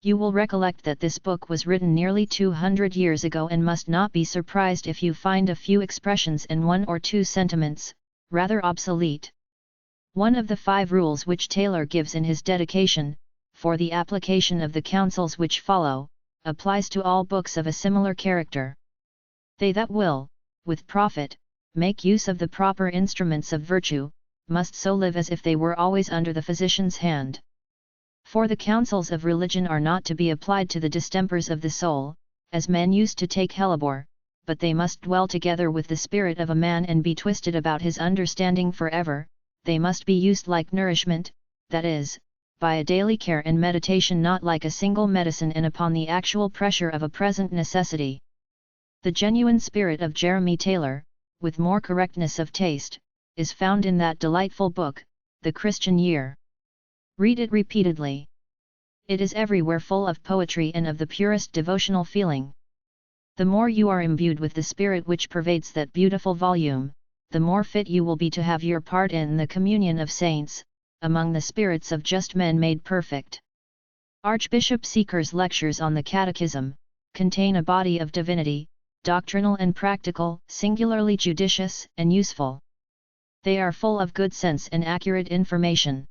You will recollect that this book was written nearly 200 years ago and must not be surprised if you find a few expressions and 1 or 2 sentiments, rather obsolete. One of the 5 rules which Taylor gives in his dedication, for the application of the counsels which follow, applies to all books of a similar character. They that will, with profit, make use of the proper instruments of virtue, must so live as if they were always under the physician's hand. For the counsels of religion are not to be applied to the distempers of the soul, as men used to take hellebore, but they must dwell together with the spirit of a man and be twisted about his understanding forever. They must be used like nourishment, that is, by a daily care and meditation, not like a single medicine and upon the actual pressure of a present necessity. The genuine spirit of Jeremy Taylor, with more correctness of taste, is found in that delightful book, the Christian Year. Read it repeatedly. It is everywhere full of poetry and of the purest devotional feeling. The more you are imbued with the spirit which pervades that beautiful volume, the more fit you will be to have your part in the communion of saints, among the spirits of just men made perfect. Archbishop Seeker's lectures on the Catechism contain a body of divinity, doctrinal and practical, singularly judicious and useful. They are full of good sense and accurate information.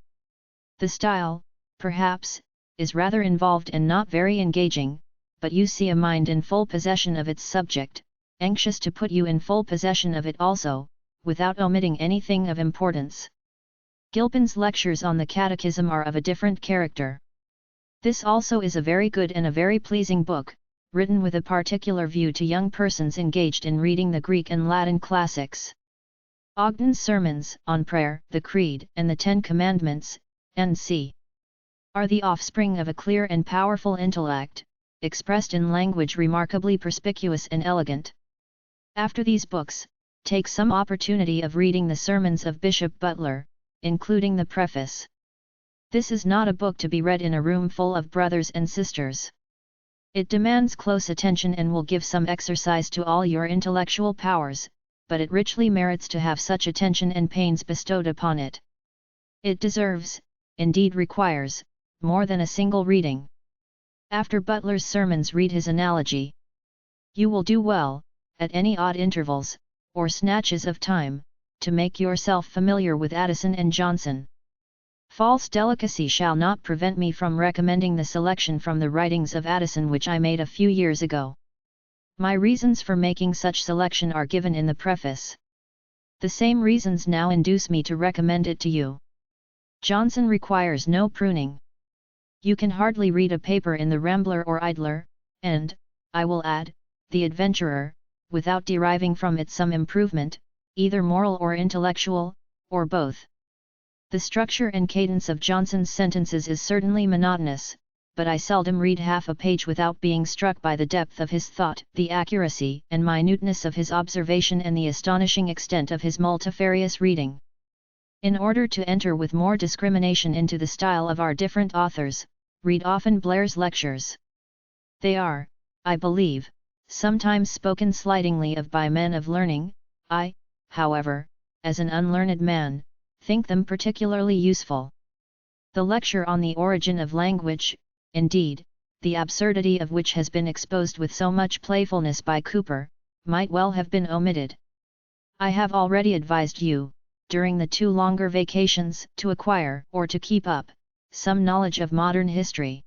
The style, perhaps, is rather involved and not very engaging, but you see a mind in full possession of its subject, anxious to put you in full possession of it also, without omitting anything of importance. Gilpin's lectures on the Catechism are of a different character. This also is a very good and a very pleasing book, written with a particular view to young persons engaged in reading the Greek and Latin classics. Ogden's sermons on prayer, the Creed, and the Ten Commandments, N.C., are the offspring of a clear and powerful intellect, expressed in language remarkably perspicuous and elegant. After these books, take some opportunity of reading the sermons of Bishop Butler, including the preface. This is not a book to be read in a room full of brothers and sisters. It demands close attention and will give some exercise to all your intellectual powers, but it richly merits to have such attention and pains bestowed upon it. It deserves, indeed requires, more than a single reading. After Butler's sermons read his Analogy. You will do well, at any odd intervals, or snatches of time, to make yourself familiar with Addison and Johnson. False delicacy shall not prevent me from recommending the selection from the writings of Addison which I made a few years ago. My reasons for making such selection are given in the preface. The same reasons now induce me to recommend it to you. Johnson requires no pruning. You can hardly read a paper in the Rambler or Idler, and, I will add, the Adventurer, without deriving from it some improvement, either moral or intellectual, or both. The structure and cadence of Johnson's sentences is certainly monotonous, but I seldom read half a page without being struck by the depth of his thought, the accuracy and minuteness of his observation and the astonishing extent of his multifarious reading. In order to enter with more discrimination into the style of our different authors, read often Blair's lectures. They are, I believe, sometimes spoken slightingly of by men of learning. I, however, as an unlearned man, think them particularly useful. The lecture on the origin of language, indeed, the absurdity of which has been exposed with so much playfulness by Cooper, might well have been omitted. I have already advised you, during the 2 longer vacations, to acquire, or to keep up, some knowledge of modern history.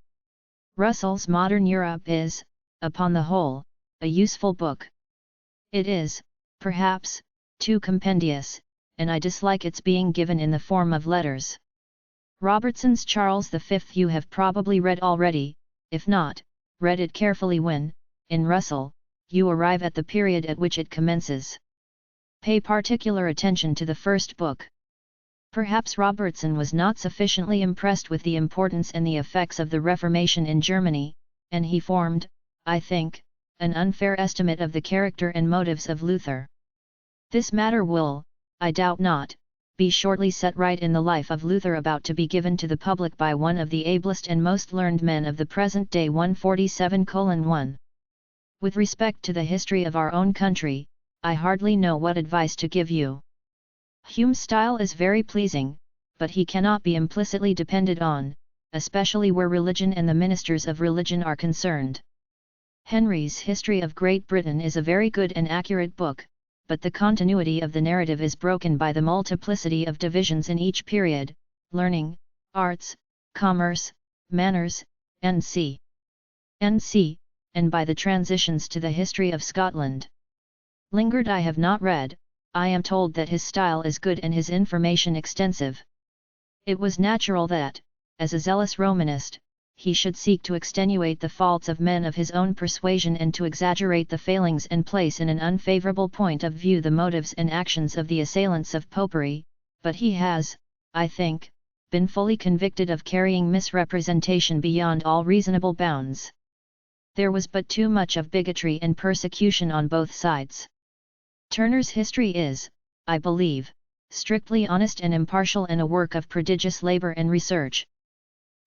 Russell's Modern Europe is, upon the whole, a useful book. It is, perhaps, too compendious, and I dislike its being given in the form of letters. Robertson's Charles V you have probably read already, if not, read it carefully when, in Russell, you arrive at the period at which it commences. Pay particular attention to the first book. Perhaps Robertson was not sufficiently impressed with the importance and the effects of the Reformation in Germany, and he formed, I think, an unfair estimate of the character and motives of Luther. This matter will, I doubt not, be shortly set right in the life of Luther about to be given to the public by one of the ablest and most learned men of the present day. 147:1. With respect to the history of our own country, I hardly know what advice to give you. Hume's style is very pleasing, but he cannot be implicitly depended on, especially where religion and the ministers of religion are concerned. Henry's History of Great Britain is a very good and accurate book, but the continuity of the narrative is broken by the multiplicity of divisions in each period: learning, arts, commerce, manners, N.C., and by the transitions to the history of Scotland. Lingard I have not read. I am told that his style is good and his information extensive. It was natural that, as a zealous Romanist, he should seek to extenuate the faults of men of his own persuasion and to exaggerate the failings and place in an unfavourable point of view the motives and actions of the assailants of Popery, but he has, I think, been fully convicted of carrying misrepresentation beyond all reasonable bounds. There was but too much of bigotry and persecution on both sides. Turner's history is, I believe, strictly honest and impartial, and a work of prodigious labor and research.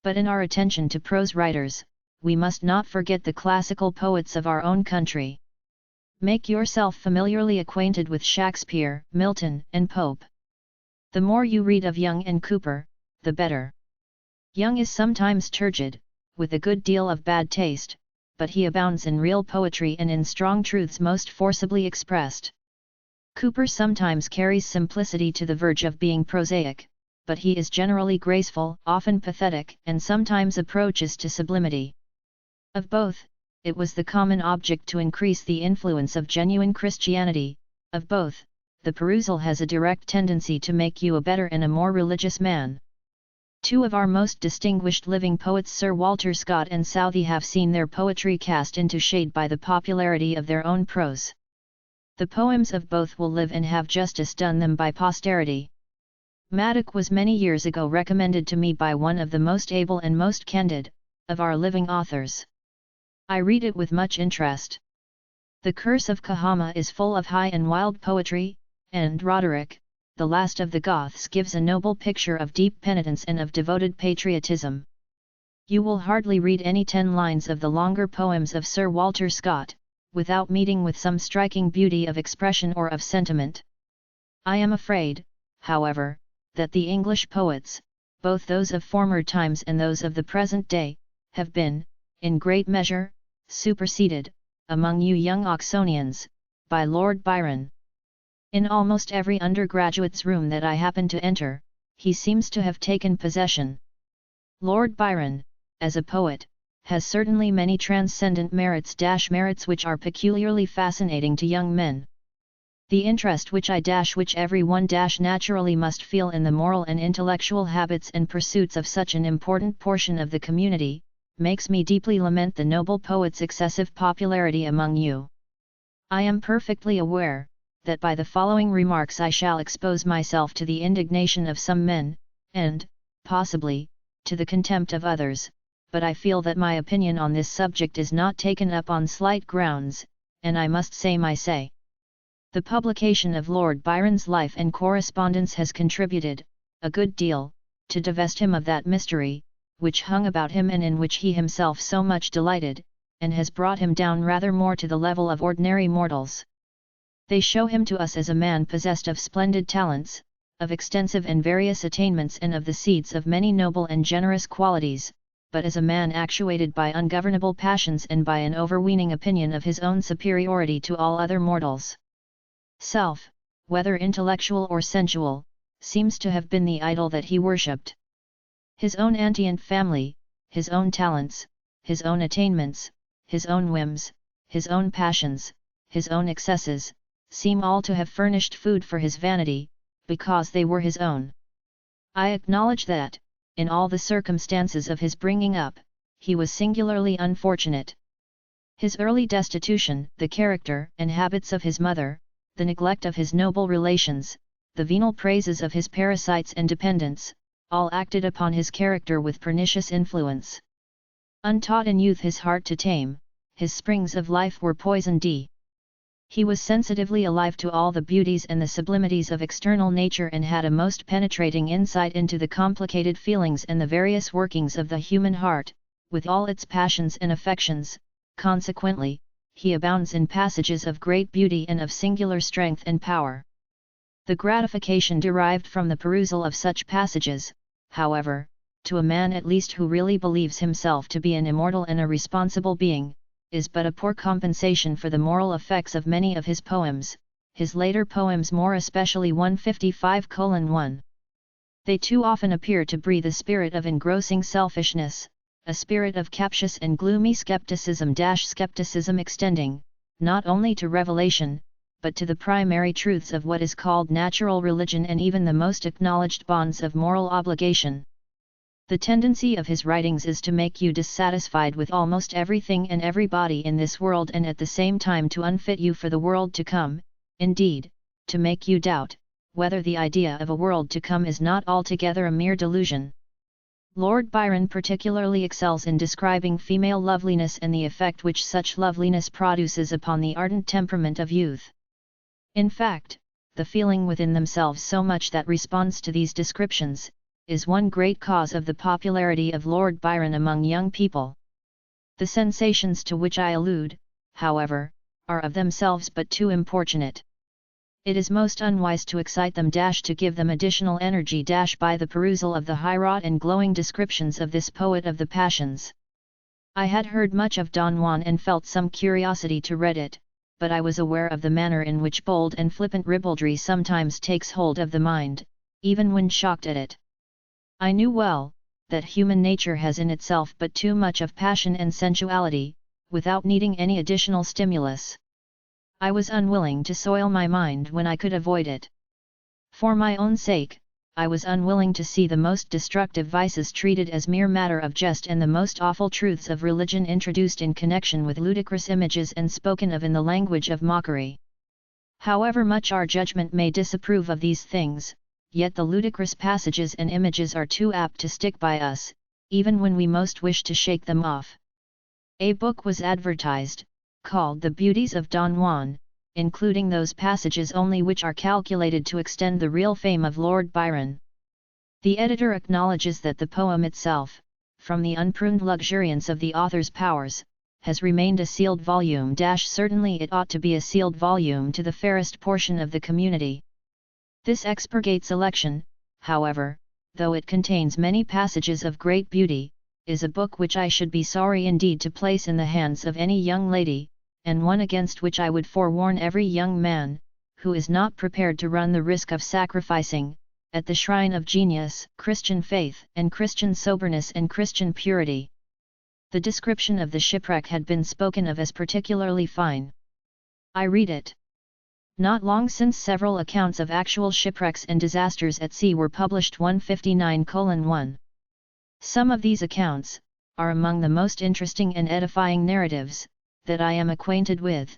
But in our attention to prose writers, we must not forget the classical poets of our own country. Make yourself familiarly acquainted with Shakespeare, Milton, and Pope. The more you read of Young and Cooper, the better. Young is sometimes turgid, with a good deal of bad taste, but he abounds in real poetry and in strong truths most forcibly expressed. Cooper sometimes carries simplicity to the verge of being prosaic, but he is generally graceful, often pathetic, and sometimes approaches to sublimity. Of both, it was the common object to increase the influence of genuine Christianity. Of both, the perusal has a direct tendency to make you a better and a more religious man. Two of our most distinguished living poets, Sir Walter Scott and Southey, have seen their poetry cast into shade by the popularity of their own prose. The poems of both will live and have justice done them by posterity. Madoc was many years ago recommended to me by one of the most able and most candid of our living authors. I read it with much interest. The Curse of Kahama is full of high and wild poetry, and Roderick, the last of the Goths, gives a noble picture of deep penitence and of devoted patriotism. You will hardly read any 10 lines of the longer poems of Sir Walter Scott, without meeting with some striking beauty of expression or of sentiment. I am afraid, however, that the English poets, both those of former times and those of the present day, have been, in great measure, superseded, among you young Oxonians, by Lord Byron. In almost every undergraduate's room that I happen to enter, he seems to have taken possession. Lord Byron, as a poet, has certainly many transcendent merits, merits which are peculiarly fascinating to young men. The interest which every one naturally must feel in the moral and intellectual habits and pursuits of such an important portion of the community, makes me deeply lament the noble poet's excessive popularity among you. I am perfectly aware that by the following remarks I shall expose myself to the indignation of some men, and, possibly, to the contempt of others, but I feel that my opinion on this subject is not taken up on slight grounds, and I must say my say. The publication of Lord Byron's life and correspondence has contributed, a good deal, to divest him of that mystery, which hung about him and in which he himself so much delighted, and has brought him down rather more to the level of ordinary mortals. They show him to us as a man possessed of splendid talents, of extensive and various attainments, and of the seeds of many noble and generous qualities, but as a man actuated by ungovernable passions and by an overweening opinion of his own superiority to all other mortals. Self, whether intellectual or sensual, seems to have been the idol that he worshipped. His own antient family, his own talents, his own attainments, his own whims, his own passions, his own excesses, seem all to have furnished food for his vanity, because they were his own. I acknowledge that, in all the circumstances of his bringing up, he was singularly unfortunate. His early destitution, the character and habits of his mother, the neglect of his noble relations, the venal praises of his parasites and dependents, all acted upon his character with pernicious influence. Untaught in youth his heart to tame, his springs of life were poisoned. He was sensitively alive to all the beauties and the sublimities of external nature, and had a most penetrating insight into the complicated feelings and the various workings of the human heart, with all its passions and affections. Consequently, he abounds in passages of great beauty and of singular strength and power. The gratification derived from the perusal of such passages, however, to a man at least who really believes himself to be an immortal and a responsible being, is but a poor compensation for the moral effects of many of his poems, his later poems more especially 155:1. They too often appear to breathe a spirit of engrossing selfishness, a spirit of captious and gloomy skepticism, skepticism extending, not only to revelation, but to the primary truths of what is called natural religion and even the most acknowledged bonds of moral obligation. The tendency of his writings is to make you dissatisfied with almost everything and everybody in this world, and at the same time to unfit you for the world to come, indeed, to make you doubt whether the idea of a world to come is not altogether a mere delusion. Lord Byron particularly excels in describing female loveliness and the effect which such loveliness produces upon the ardent temperament of youth. In fact, the feeling within themselves so much that responds to these descriptions, is one great cause of the popularity of Lord Byron among young people. The sensations to which I allude, however, are of themselves but too importunate. It is most unwise to excite them to give them additional energy by the perusal of the high-wrought and glowing descriptions of this poet of the passions. I had heard much of Don Juan and felt some curiosity to read it, but I was aware of the manner in which bold and flippant ribaldry sometimes takes hold of the mind, even when shocked at it. I knew well, that human nature has in itself but too much of passion and sensuality, without needing any additional stimulus. I was unwilling to soil my mind when I could avoid it. For my own sake, I was unwilling to see the most destructive vices treated as mere matter of jest and the most awful truths of religion introduced in connection with ludicrous images and spoken of in the language of mockery. However much our judgment may disapprove of these things, yet the ludicrous passages and images are too apt to stick by us, even when we most wish to shake them off. A book was advertised, called The Beauties of Don Juan, including those passages only which are calculated to extend the real fame of Lord Byron. The editor acknowledges that the poem itself, from the unpruned luxuriance of the author's powers, has remained a sealed volume. Certainly it ought to be a sealed volume to the fairest portion of the community. This expurgates election, however, though it contains many passages of great beauty, is a book which I should be sorry indeed to place in the hands of any young lady, and one against which I would forewarn every young man, who is not prepared to run the risk of sacrificing, at the shrine of genius, Christian faith and Christian soberness and Christian purity. The description of the shipwreck had been spoken of as particularly fine. I read it. Not long since several accounts of actual shipwrecks and disasters at sea were published 159:1. Some of these accounts are among the most interesting and edifying narratives that I am acquainted with.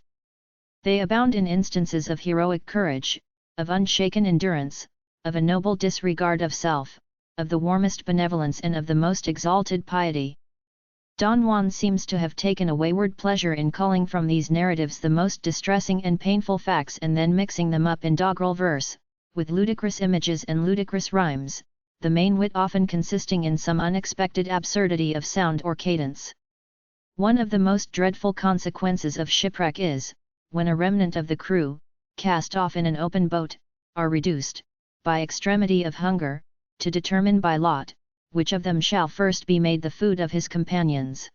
They abound in instances of heroic courage, of unshaken endurance, of a noble disregard of self, of the warmest benevolence and of the most exalted piety. Don Juan seems to have taken a wayward pleasure in culling from these narratives the most distressing and painful facts and then mixing them up in doggerel verse, with ludicrous images and ludicrous rhymes, the main wit often consisting in some unexpected absurdity of sound or cadence. One of the most dreadful consequences of shipwreck is, when a remnant of the crew, cast off in an open boat, are reduced, by extremity of hunger, to determine by lot, which of them shall first be made the food of his companions.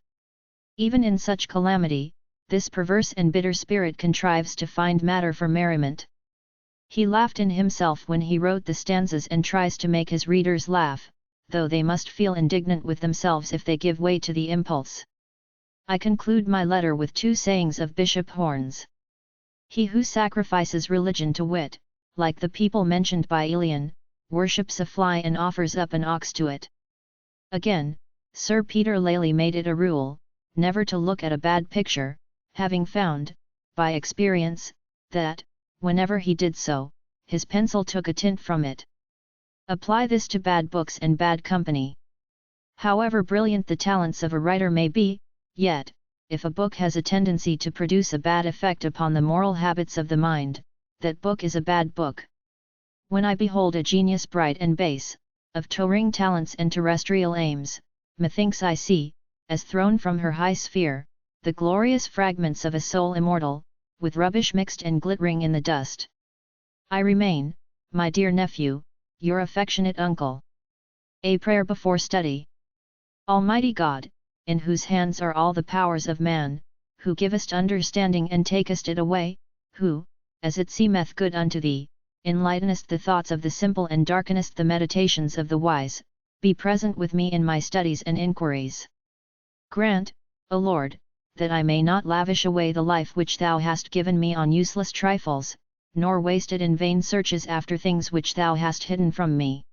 Even in such calamity, this perverse and bitter spirit contrives to find matter for merriment. He laughed in himself when he wrote the stanzas and tries to make his readers laugh, though they must feel indignant with themselves if they give way to the impulse. I conclude my letter with two sayings of Bishop Horns. He who sacrifices religion to wit, like the people mentioned by Elian, worships a fly and offers up an ox to it. Again, Sir Peter Lely made it a rule, never to look at a bad picture, having found, by experience, that, whenever he did so, his pencil took a tint from it. Apply this to bad books and bad company. However brilliant the talents of a writer may be, yet, if a book has a tendency to produce a bad effect upon the moral habits of the mind, that book is a bad book. When I behold a genius bright and base, of touring talents and terrestrial aims, methinks I see, as thrown from her high sphere, the glorious fragments of a soul immortal, with rubbish mixed and glittering in the dust. I remain, my dear nephew, your affectionate uncle. A prayer before study. Almighty God, in whose hands are all the powers of man, who givest understanding and takest it away, who, as it seemeth good unto thee, enlightenest the thoughts of the simple and darkenest the meditations of the wise, be present with me in my studies and inquiries. Grant, O Lord, that I may not lavish away the life which thou hast given me on useless trifles, nor waste it in vain searches after things which thou hast hidden from me.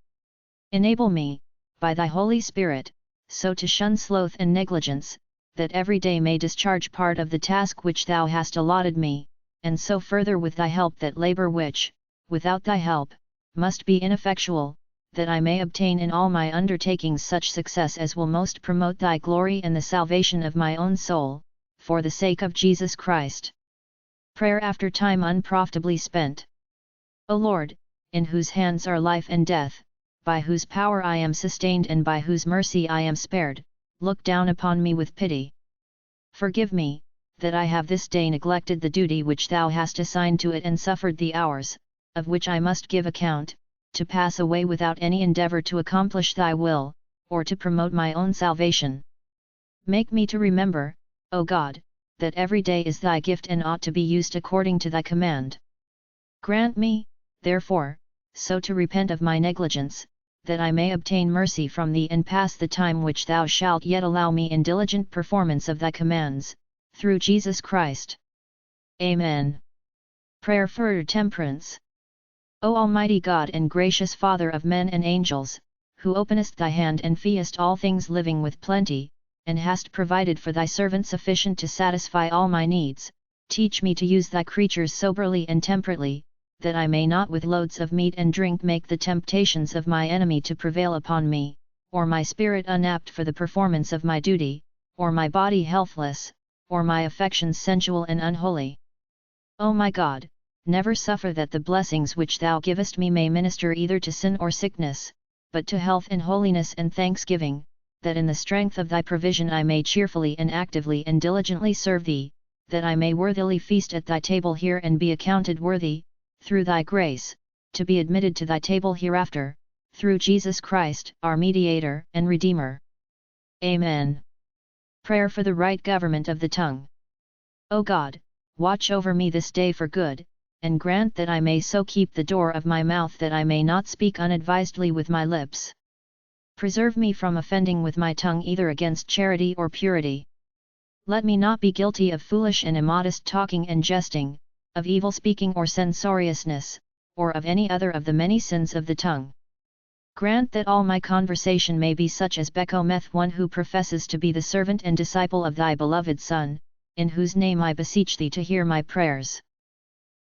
Enable me, by thy Holy Spirit, so to shun sloth and negligence, that every day may discharge part of the task which thou hast allotted me, and so further with thy help that labour which, without thy help, must be ineffectual, that I may obtain in all my undertakings such success as will most promote thy glory and the salvation of my own soul, for the sake of Jesus Christ. Prayer after time unprofitably spent. O Lord, in whose hands are life and death, by whose power I am sustained and by whose mercy I am spared, look down upon me with pity. Forgive me, that I have this day neglected the duty which Thou hast assigned to it and suffered the hours, of which I must give account, to pass away without any endeavour to accomplish Thy will, or to promote my own salvation. Make me to remember, O God, that every day is Thy gift and ought to be used according to Thy command. Grant me, therefore, so to repent of my negligence, that I may obtain mercy from Thee and pass the time which Thou shalt yet allow me in diligent performance of Thy commands, through Jesus Christ. Amen. Prayer for Temperance. O Almighty God and gracious Father of men and angels, who openest Thy hand and feedest all things living with plenty, and hast provided for Thy servant sufficient to satisfy all my needs, teach me to use Thy creatures soberly and temperately, that I may not with loads of meat and drink make the temptations of my enemy to prevail upon me, or my spirit unapt for the performance of my duty, or my body healthless, or my affections sensual and unholy. O my God, never suffer that the blessings which Thou givest me may minister either to sin or sickness, but to health and holiness and thanksgiving, that in the strength of Thy provision I may cheerfully and actively and diligently serve Thee, that I may worthily feast at Thy table here and be accounted worthy, through Thy grace, to be admitted to Thy table hereafter, through Jesus Christ, our Mediator and Redeemer. Amen. Prayer for the right government of the tongue. O God, watch over me this day for good, and grant that I may so keep the door of my mouth that I may not speak unadvisedly with my lips. Preserve me from offending with my tongue either against charity or purity. Let me not be guilty of foolish and immodest talking and jesting, of evil speaking or censoriousness, or of any other of the many sins of the tongue. Grant that all my conversation may be such as becometh one who professes to be the servant and disciple of Thy beloved Son, in whose name I beseech Thee to hear my prayers.